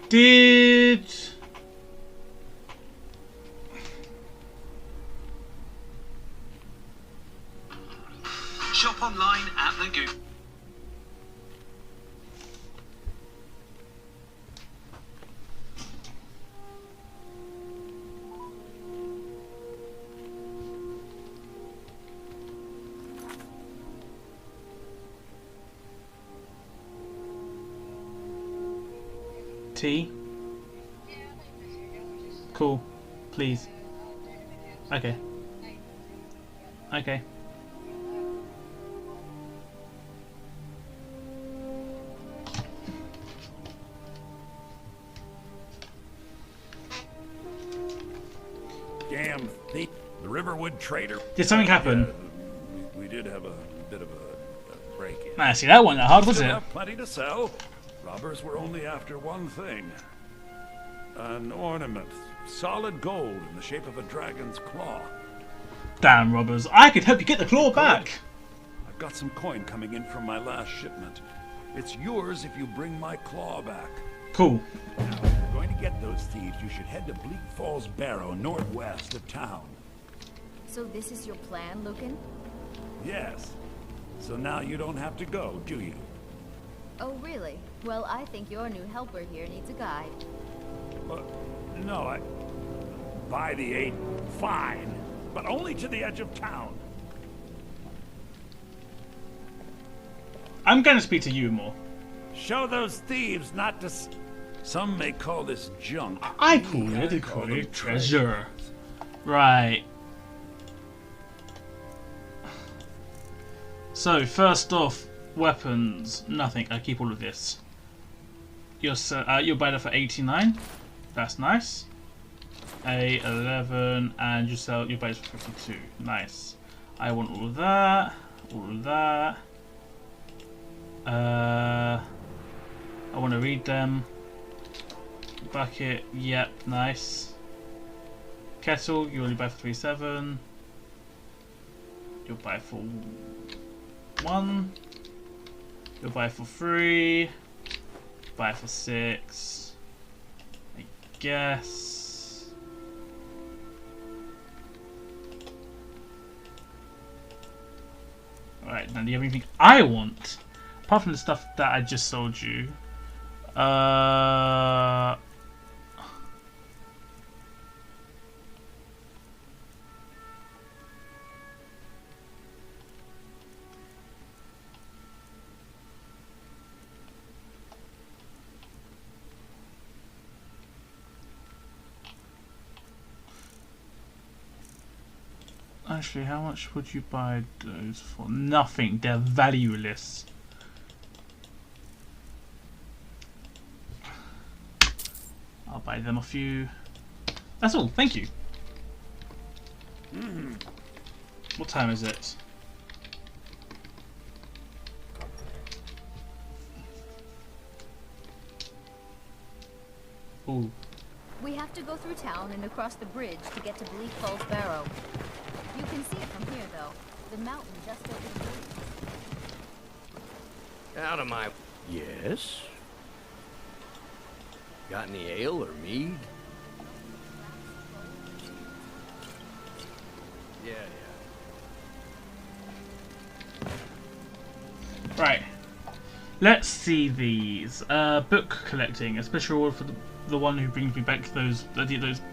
Did... Shop online at the Goop. Tea? Cool. Please. Okay. Okay. Riverwood trader? Did something happen? Yeah, we did have a bit of a break-in. Nah, see, that wasn't that hard, was Still it? have plenty to sell. Robbers were only after one thing. An ornament. Solid gold in the shape of a dragon's claw. Damn, robbers. I could help you get the claw back. I've got some coin coming in from my last shipment. It's yours if you bring my claw back. Cool. Now, if you're going to get those thieves, you should head to Bleak Falls Barrow, northwest of town. So this is your plan, Lucan? Yes. So now you don't have to go, do you? Oh, really? Well, I think your new helper here needs a guide. No, by the 8, fine. But only to the edge of town. I'm going to speak to you more. Show those thieves not to... Some may call this junk. I call it treasure. Right. So, first off, weapons. Nothing. I keep all of this. You'll buy that for 89. That's nice. A 11, and you buy it for 52. Nice. I want all of that. All of that. I want to read them. Bucket, yep, nice. Kettle, you only buy for 37. You'll buy for 1. You'll buy for 3. Buy for 6. I guess. Alright, now do you have anything I want? Apart from the stuff that I just sold you. Actually, how much would you buy those for? Nothing. They're valueless. I'll buy them a few. That's all. Thank you. What time is it? Ooh. We have to go through town and across the bridge to get to Bleak Falls Barrow. You can see it from here, though. The mountain just over the bridge. Out of my... Yes? Got any ale or mead? Yeah. Right. Let's see these. Book collecting. A special reward for the one who brings me back those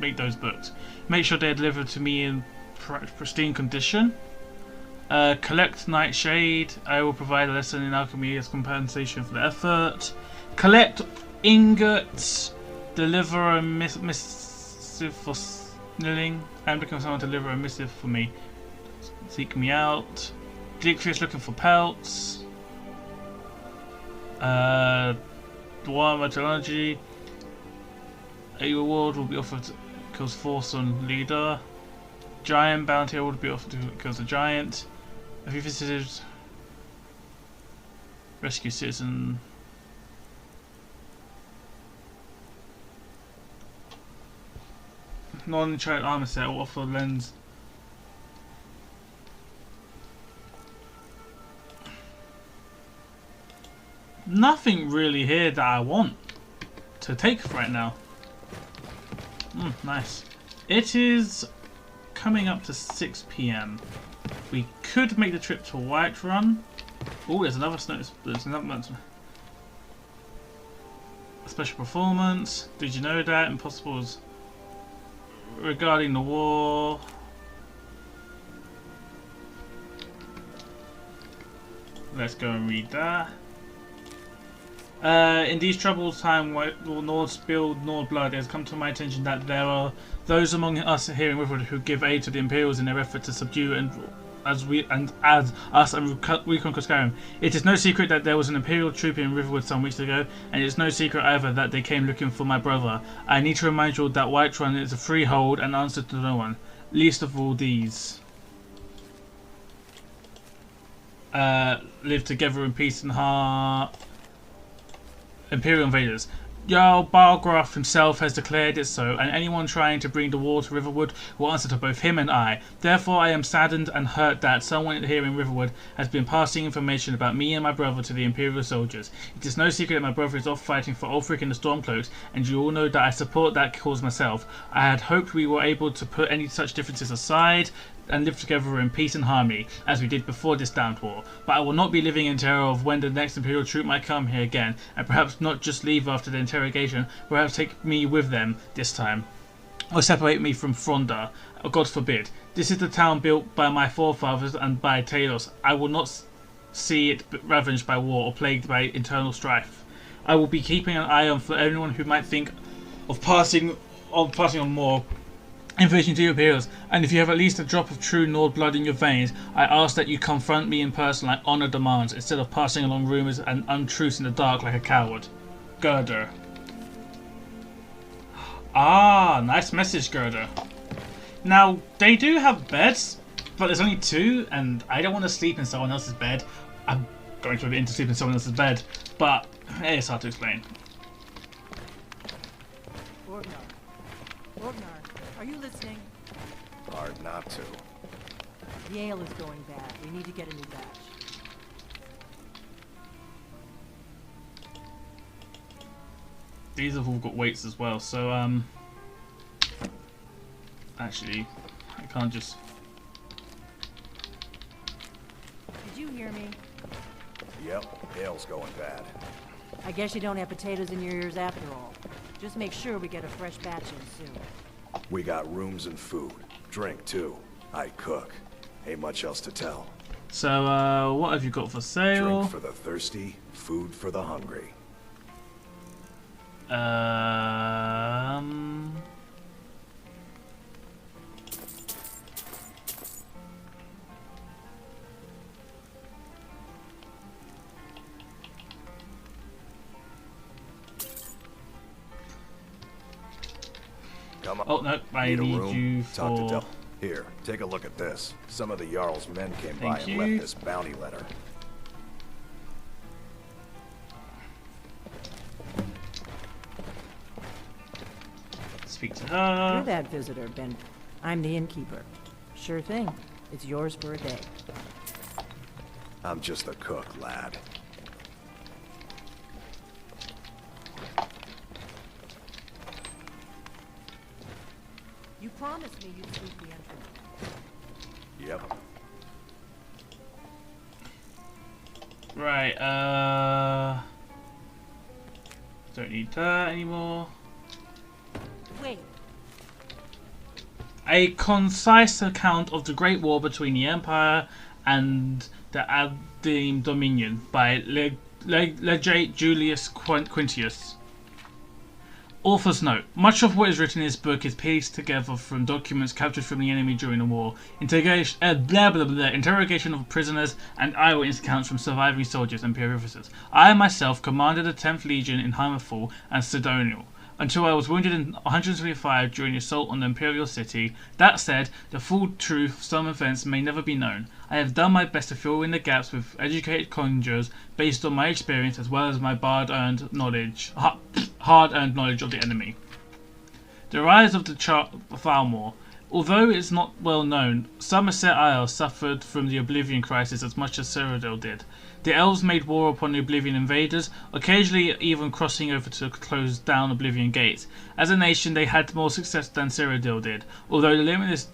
make those books. Make sure they're delivered to me in pristine condition. Collect Nightshade. I will provide a lesson in alchemy as compensation for the effort. Collect ingots. Deliver a missive for Snilling. I'm looking for someone to deliver a missive for me. Seek me out. Dickfish looking for pelts. Dwarf mythology. A reward will be offered to kills force on leader. Giant bounty will be offered to kills a giant. Have you visited rescue citizen? Non-enchanted armor set will offer lens. Nothing really here that I want to take right now. Nice. It is coming up to 6 PM. We could make the trip to Whiterun. Oh, there's another snow. There's another special performance. Did you know that? Impossibles regarding the war. Let's go and read that. In these troubled times, Nord spilled Nord blood. It has come to my attention that there are those among us here in Riverwood who give aid to the Imperials in their effort to subdue as us and reconquer Skyrim. It is no secret that there was an Imperial troop in Riverwood some weeks ago, and it is no secret either that they came looking for my brother. I need to remind you that Whiterun is a freehold and answers to no one. least of all these. Live together in peace and heart. Imperial invaders. Jarl Balgraf himself has declared it so, and anyone trying to bring the war to Riverwood will answer to both him and I. Therefore, I am saddened and hurt that someone here in Riverwood has been passing information about me and my brother to the Imperial soldiers. It is no secret that my brother is off fighting for Ulfric and the Stormcloaks, and you all know that I support that cause myself. I had hoped we were able to put any such differences aside and live together in peace and harmony, as we did before this damned war. But I will not be living in terror of when the next Imperial troop might come here again, and perhaps not just leave after the interrogation, perhaps take me with them this time, or separate me from Fronda. God forbid. This is the town built by my forefathers and by Talos. I will not see it ravaged by war or plagued by internal strife. I will be keeping an eye on for anyone who might think of passing on more information to your Imperials, and if you have at least a drop of true Nord blood in your veins, I ask that you confront me in person like honor demands, instead of passing along rumors and untruths in the dark like a coward. Gerder. Ah, nice message, Gerder. Now, they do have beds, but there's only 2, and I don't want to sleep in someone else's bed. I'm going to be into sleep in someone else's bed, but it's hard to explain. Ragnar, are you listening? Hard not to. The ale is going bad. We need to get a new batch. These have all got weights as well, so actually I can't just... Did you hear me? Yep, ale's going bad. I guess you don't have potatoes in your ears after all. Just make sure we get a fresh batch in soon. We got rooms and food. Drink, too. I cook. Ain't much else to tell. So, what have you got for sale? Drink for the thirsty, food for the hungry. Come on. Oh no, I need you Talk to for... Del. Here, take a look at this. Some of the Jarl's men came by and left this bounty letter. Speak to her. You're that visitor, Ben. I'm the innkeeper. Sure thing. It's yours for a day. I'm just a cook, lad. You promised me you'd sweep the entrance. Yep. Right, don't need that anymore. Wait. A concise account of the Great War between the Empire and the Adim Dominion by Legate Julius Quintius. Author's note. Much of what is written in this book is pieced together from documents captured from the enemy during the war, interrogation of prisoners, and eyewitness accounts from surviving soldiers and peer officers. I myself commanded the 10th Legion in Hammerfall and Sidonial, until I was wounded in 125 during the assault on the Imperial City. That said, the full truth of some events may never be known. I have done my best to fill in the gaps with educated conjurers based on my experience as well as my hard-earned knowledge of the enemy. The rise of the Thalmor. Although it's not well known, Somerset Isle suffered from the Oblivion Crisis as much as Cyrodiil did. The elves made war upon the Oblivion invaders, occasionally even crossing over to close down Oblivion gates. As a nation, they had more success than Cyrodiil did, although the limitless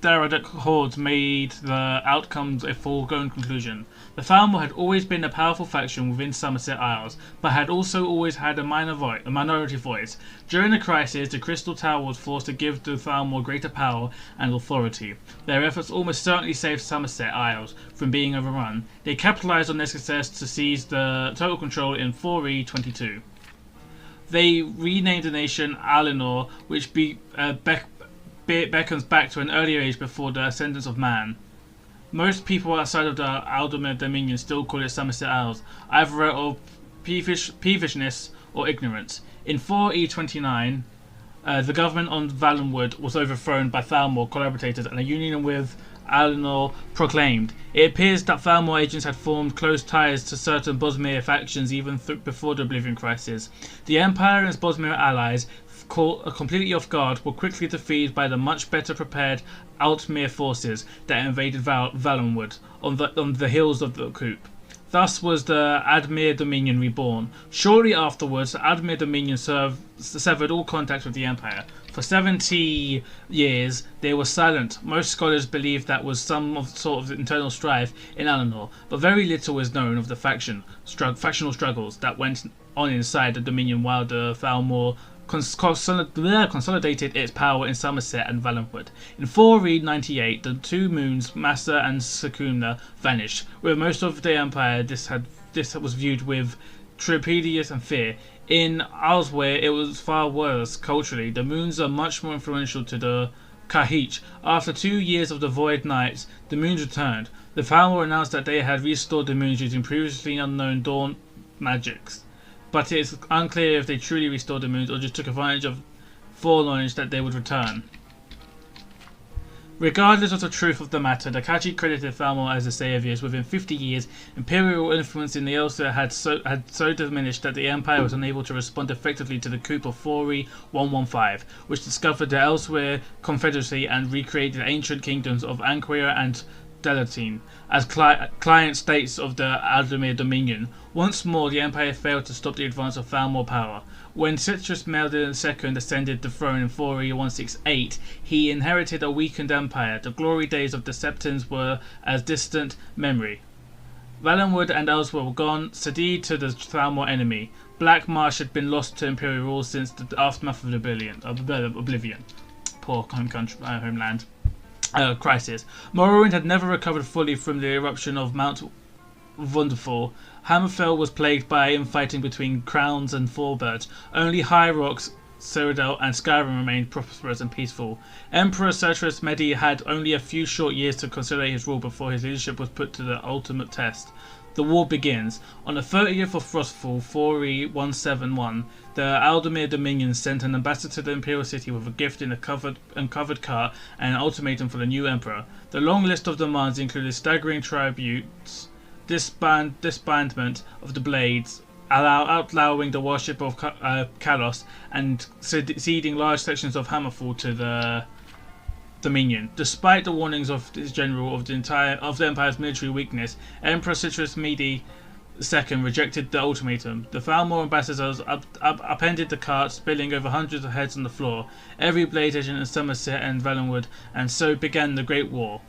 Daradek hordes made the outcomes a foregone conclusion. The Thalmor had always been a powerful faction within Somerset Isles, but had also always had a minority voice. During the crisis, the Crystal Tower was forced to give the Thalmor greater power and authority. Their efforts almost certainly saved Somerset Isles from being overrun. They capitalized on their success to seize the total control in 4E22. They renamed the nation Alinor, which beckons back to an earlier age before the ascendance of man. Most people outside of the Alderman Dominion still call it Somerset Isles, either of peevishness or ignorance. In 4E29, The government on Valenwood was overthrown by Thalmor collaborators and a union with Alinor proclaimed. It appears that Thalmor agents had formed close ties to certain Bosmere factions even before the Oblivion Crisis. The Empire and its Bosmere allies, caught completely off guard, were quickly defeated by the much better prepared Altmere forces that invaded Valenwood on the heels of the coup. Thus was the Admir Dominion reborn. Shortly afterwards, the Admir Dominion severed all contact with the Empire. For 70 years, they were silent. Most scholars believe that was some sort of internal strife in Alinor, but very little is known of the factional struggles that went on inside the Dominion while the Thalmor consolidated its power in Somerset and Valenwood. In 498, the two moons, Massa and Secumna, vanished. With most of the Empire, this was viewed with trepidation and fear. In elsewhere, it was far worse culturally. The moons are much more influential to the Kahich. After 2 years of the Void Nights, the moons returned. The Thalmor announced that they had restored the moons using previously unknown dawn magics. But it is unclear if they truly restored the moons or just took advantage of foreknowledge that they would return. Regardless of the truth of the matter, the Kachi credited Thalmor as the saviors. Within 50 years, imperial influence in the Elsewhere had so diminished that the Empire was unable to respond effectively to the coup of 115, which discovered the Elsewhere Confederacy and recreated ancient kingdoms of Anquia and Delatine as client states of the Aldemir Dominion. Once more, the Empire failed to stop the advance of Thalmor power. When Citrus Melden II ascended the throne in 168, he inherited a weakened empire. The glory days of the Septons were as distant memory. Valenwood and elsewhere were gone, ceded to the Thalmor enemy. Black Marsh had been lost to Imperial rule since the aftermath of Oblivion. Poor homeland. Crisis. Morrowind had never recovered fully from the eruption of Mount Wonderful. Hammerfell was plagued by infighting between crowns and forebirds. Only High Rocks, Cyrodiil and Skyrim remained prosperous and peaceful. Emperor Cerberus Medi had only a few short years to consolidate his rule before his leadership was put to the ultimate test. The war begins. On the 30th of Frostfall, 4171, the Aldemir Dominion sent an ambassador to the Imperial City with a gift in a covered cart and an ultimatum for the new emperor. The long list of demands included staggering tributes, disbandment of the Blades, outlawing the worship of Kalos, and ceding large sections of Hammerfall to the Dominion. Despite the warnings of his general of the Empire's military weakness, Emperor Citrus Medi II rejected the ultimatum. The Thalmor ambassadors upended the cart, spilling over hundreds of heads on the floor. Every blade agent in Somerset and Valenwood, and so began the Great War,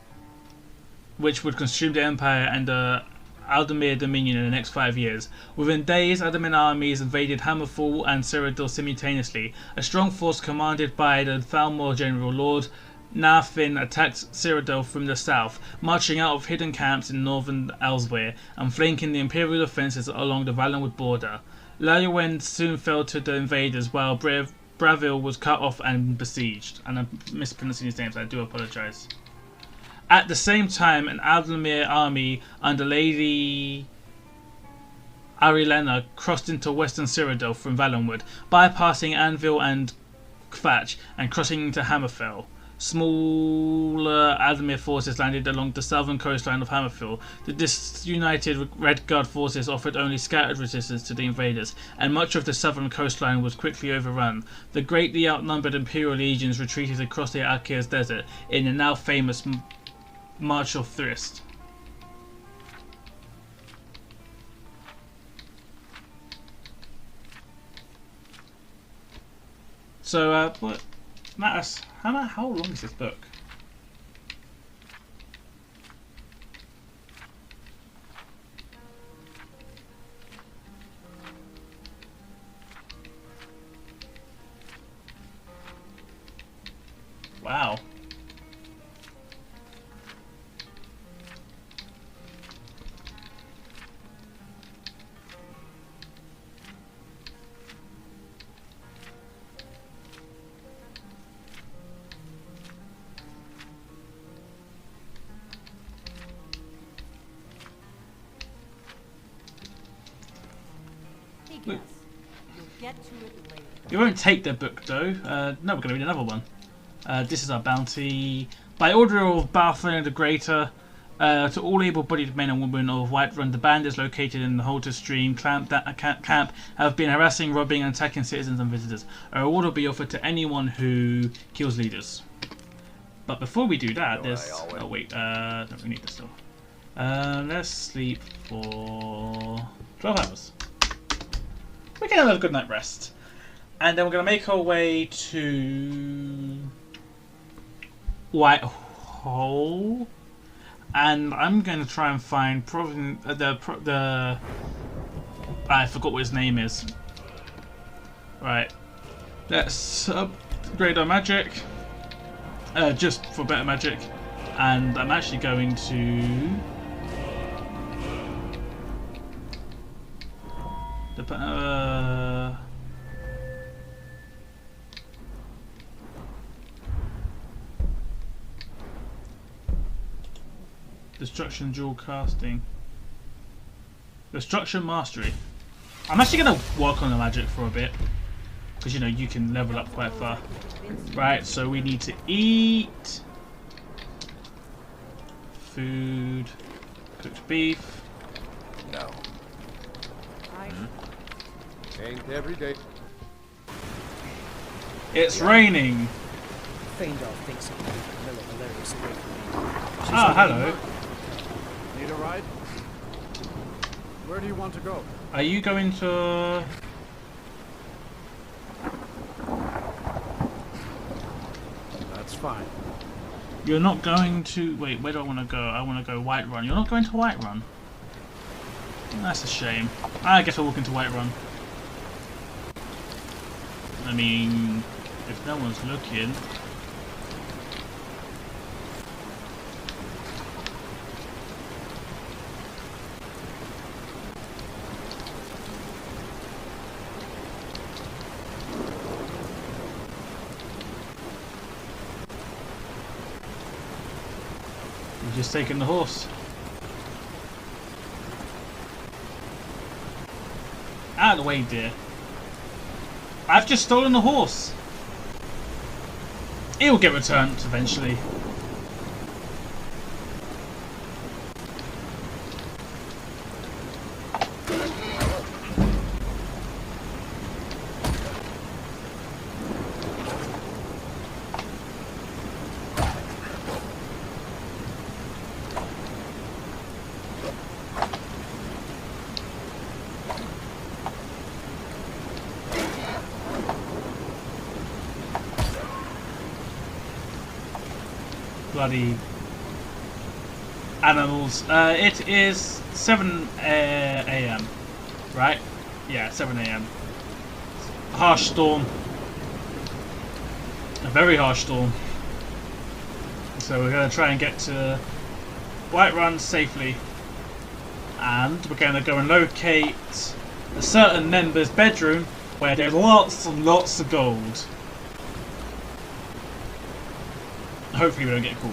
which would consume the Empire and the Aldemir Dominion in the next 5 years. Within days, Aldemir armies invaded Hammerfall and Cyrodiil simultaneously. A strong force commanded by the Thalmor general Lord Narfin attacked Cyrodiil from the south, marching out of hidden camps in northern Elsewhere and flanking the Imperial defences along the Valenwood border. Laiwen soon fell to the invaders while Bravil was cut off and besieged. And I'm mispronouncing his names, I do apologise. At the same time, an Aldemir army under Lady Arilena crossed into western Cyrodiil from Valenwood, bypassing Anvil and Kvatch and crossing into Hammerfell. Smaller Aldemir forces landed along the southern coastline of Hammerfell. The disunited Red Guard forces offered only scattered resistance to the invaders, and much of the southern coastline was quickly overrun. The greatly outnumbered Imperial legions retreated across the Arceus Desert in the now famous March of Thrist. So, what matters? How long is this book? Wow. Hey, guess. You'll get to it later. We won't take the book though. No, we're going to read another one. This is our bounty. By order of Balthazar the Greater, to all able-bodied men and women of Whiterun, the band is located in the Halter Stream camp have been harassing, robbing and attacking citizens and visitors. A reward will be offered to anyone who kills leaders. But before we do that, there's... Oh wait, no, we need this still. Let's sleep for 12 hours. We can have a good night rest. And then we're going to make our way to Whitehall. And I'm going to try and find I forgot what his name is. Right. Let's upgrade our magic. Just for better magic. And I'm actually going to... Destruction dual casting. Destruction mastery. I'm actually going to work on the magic for a bit. Because, you know, you can level up quite far. Right, so we need to eat. Food. Cooked beef. No. Ain't every day. It's raining. Feindar thinks he can keep Camilla Valerius away from me. Ah, hello. Need a ride? Where do you want to go? Are you going to... That's fine. You're not going to... Wait, where do I want to go? I want to go Whiterun. You're not going to Whiterun? That's a shame. I guess we'll walk into Whiterun. I mean, if no one's looking... We've just taken the horse. Out of the way, dear. I've just stolen the horse. It will get returned eventually. Bloody animals. It is 7 a.m. Right? Yeah, 7 a.m. Harsh storm. A very harsh storm. So we're going to try and get to Whiterun safely. And we're going to go and locate a certain member's bedroom where there's lots and lots of gold. Hopefully we don't get caught.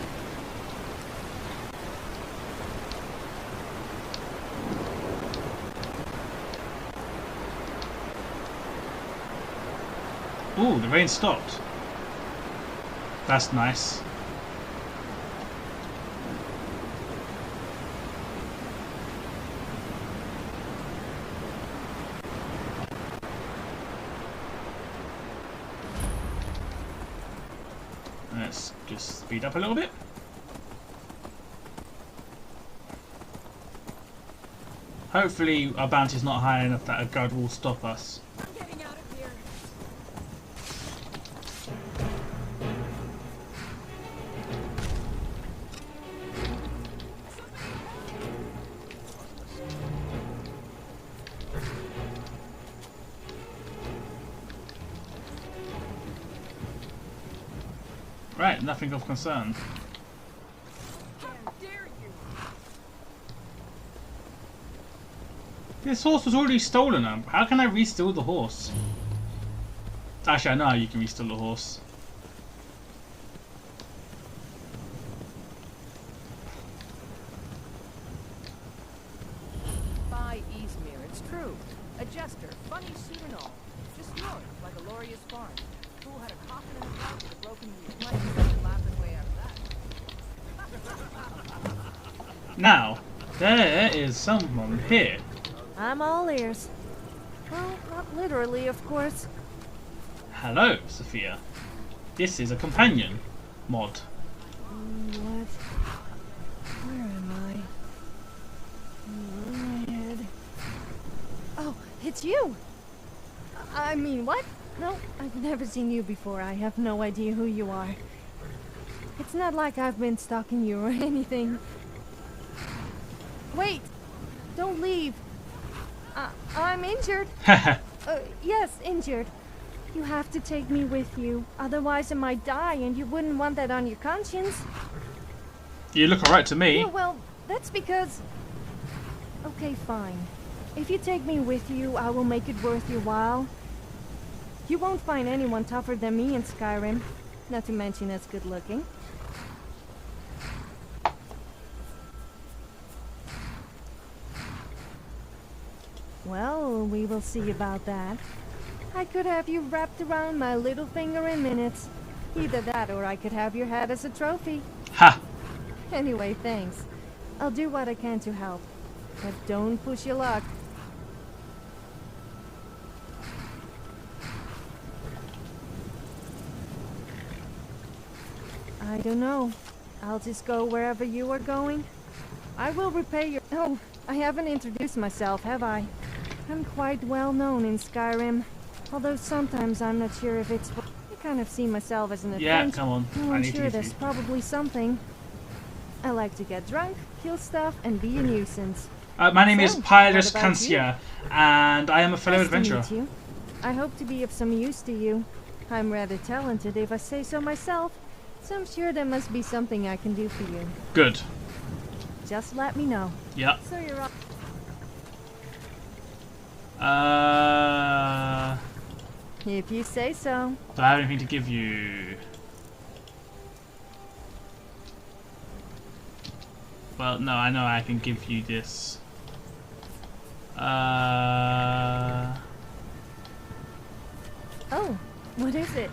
Ooh, the rain stopped. That's nice. Let's just speed up a little bit. Hopefully our bounty's not high enough that a guard will stop us. I'm getting out of here. Right, nothing of concern. How dare you? This horse was already stolen. How can I re-steal the horse? Actually, I know how you can re-steal the horse. By Izmir, it's true. A jester, funny suit and all. Just north, by the Lauria's farm. Fool had a coffin in the ground with a broken wheel. Might be such a laughing way out of that. Now, there is someone here. I'm all ears. Well, not literally, of course. Hello, Sophia. This is a companion mod. What? Where am I? My head. Oh, it's you! I mean, what? No, I've never seen you before. I have no idea who you are. It's not like I've been stalking you or anything. Wait! Don't leave! I'm injured. Yes, injured. You have to take me with you. Otherwise I might die, and you wouldn't want that on your conscience. You look alright to me. Yeah, well, that's because... Okay, fine. If you take me with you, I will make it worth your while. You won't find anyone tougher than me in Skyrim. Not to mention as good looking. Well, we will see about that. I could have you wrapped around my little finger in minutes. Either that, or I could have your head as a trophy. Ha! Anyway, thanks. I'll do what I can to help. But don't push your luck. I don't know. I'll just go wherever you are going. I will repay your... Oh, I haven't introduced myself, have I? I'm quite well known in Skyrim. Although sometimes I'm not sure if it's... I kind of see myself as an adventurer. Yeah, come on. Oh, I I'm need sure to there's probably something. I like to get drunk, kill stuff, and be a nuisance. My name is So, Pilus what about you? Kansia, and I am a fellow Nice adventurer. to meet you. I hope to be of some use to you. I'm rather talented if I say so myself, so I'm sure there must be something I can do for you. Good. Just let me know. Yeah. So you're up. If you say so. Do I have anything to give you? Well, no, I know I can give you this. Oh, what is it?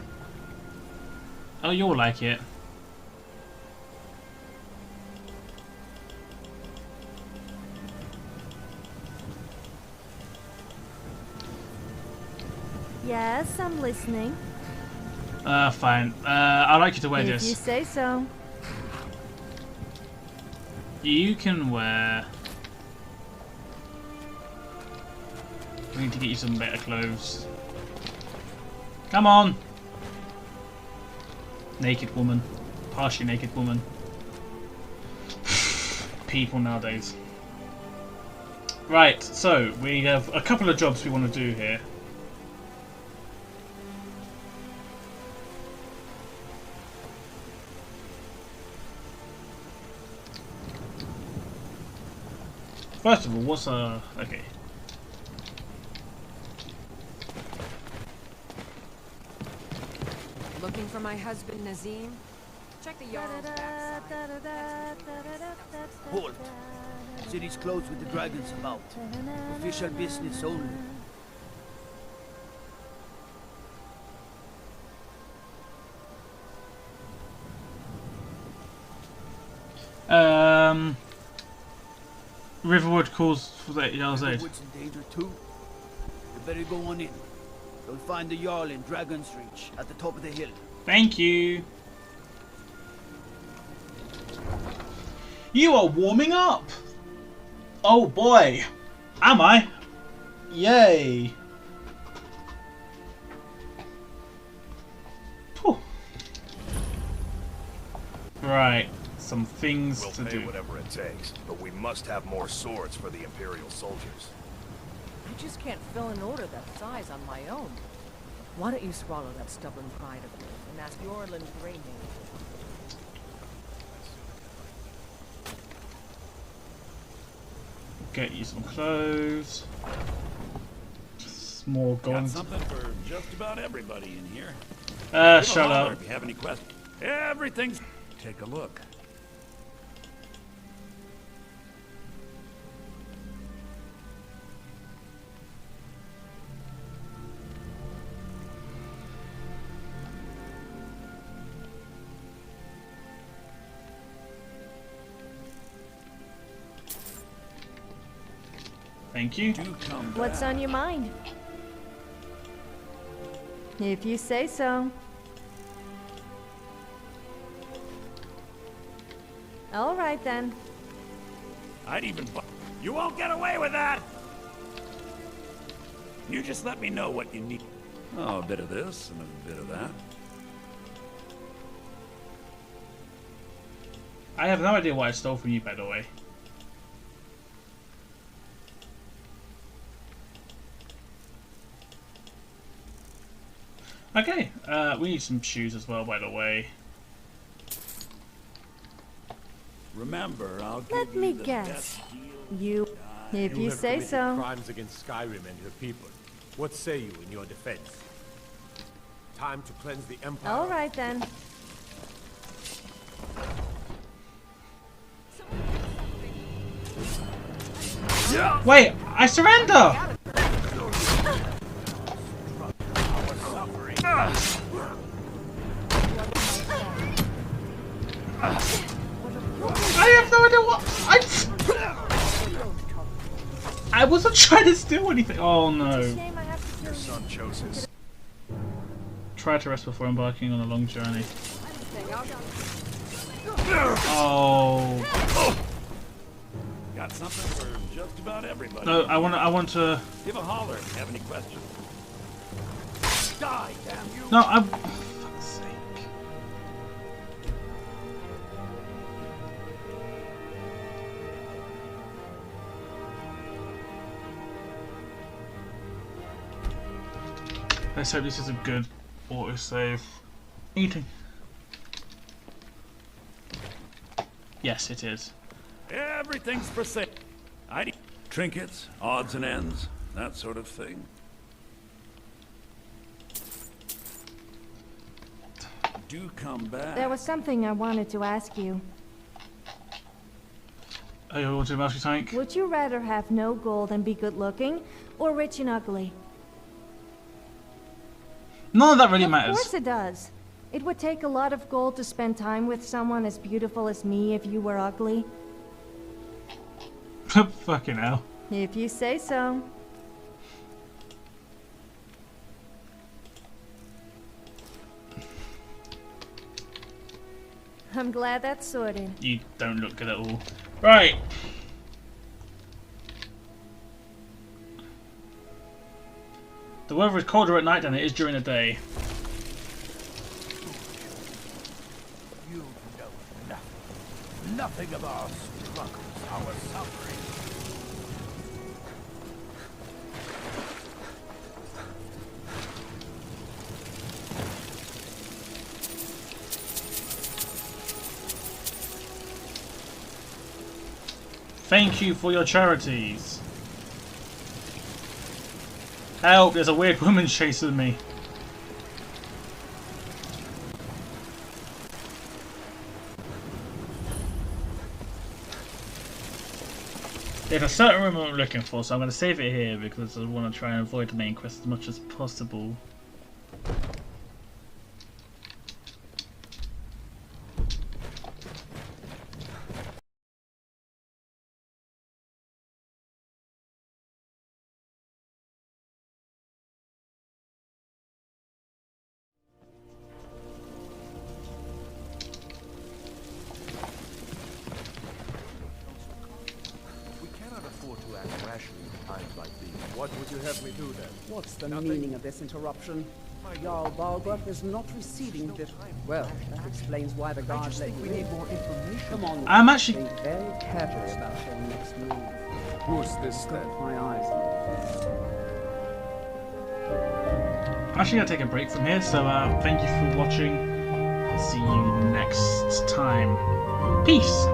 Oh, you'll like it. Yes, I'm listening. Fine. I'd like you to wear If this. you say so. You can wear... We need to get you some better clothes. Come on! Naked woman. Partially naked woman. People nowadays. Right, so we have a couple of jobs we want to do here. First of all, what's okay. Looking for my husband Nazim? Check the yard. Halt! City's closed with the dragons about. Official business only. Riverwood calls for the Jarl's aid. Riverwood's in danger too. You better go on in. You'll find the Jarl in Dragon's Reach at the top of the hill. Thank you. You are warming up. Oh boy. Am I? Yay. Whew. Right. Some things We'll to pay do. whatever it takes, but we must have more swords for the Imperial soldiers. I just can't fill an order that size on my own. Why don't you swallow that stubborn pride of yours and ask Yorlin Greymane? Get you some clothes. More Got gold. something for just about everybody in here. Shut up. If you have any questions, everything's. Take a look. Thank you. What's on your mind? If you say so. All right then. I'd even... You won't get away with that! You just let me know what you need. Oh, a bit of this and a bit of that. I have no idea what I stole from you, by the way. Okay, we need some shoes as well, by the way. Remember, I'll give Let you me the guess. best You, if you have say committed so. crimes against Skyrim and her people. What say you in your defense? Time to cleanse the Empire. All right then. Wait, I surrender! I have no idea what I wasn't trying to steal anything. Oh no. Your son chose his. Try to rest before embarking on a long journey. Oh. Got something for just about everybody. No, I want to. Give a holler if you have any questions. Die, damn you! No, I'm. For fuck's sake. Let's hope this is a good autosave. Eating. Yes, it is. Everything's for sale. I need trinkets, odds and ends, that sort of thing. Do come back. There was something I wanted to ask you. Oh, you want to ask me something? Would you rather have no gold and be good looking, or rich and ugly? None of that really matters. Of course it does. It would take a lot of gold to spend time with someone as beautiful as me if you were ugly. Fucking hell. If you say so. I'm glad that's sorted. You don't look good at all. Right. The weather is colder at night than it is during the day. You know nothing. Nothing of our struggles, our suffering. Thank you for your charities. Help, there's a weird woman chasing me. There's a certain room I'm looking for, so I'm going to save it here because I want to try and avoid the main quest as much as possible. What would you have me do then? What's the meaning of this interruption? Jarl Balgruuf is not receiving this. Well, that explains why the guards let you need more information. Come on. I'm actually Think very carefully about your next move. Who's this then? My eyes. I'm actually going to take a break from here, so thank you for watching. See you next time. Peace!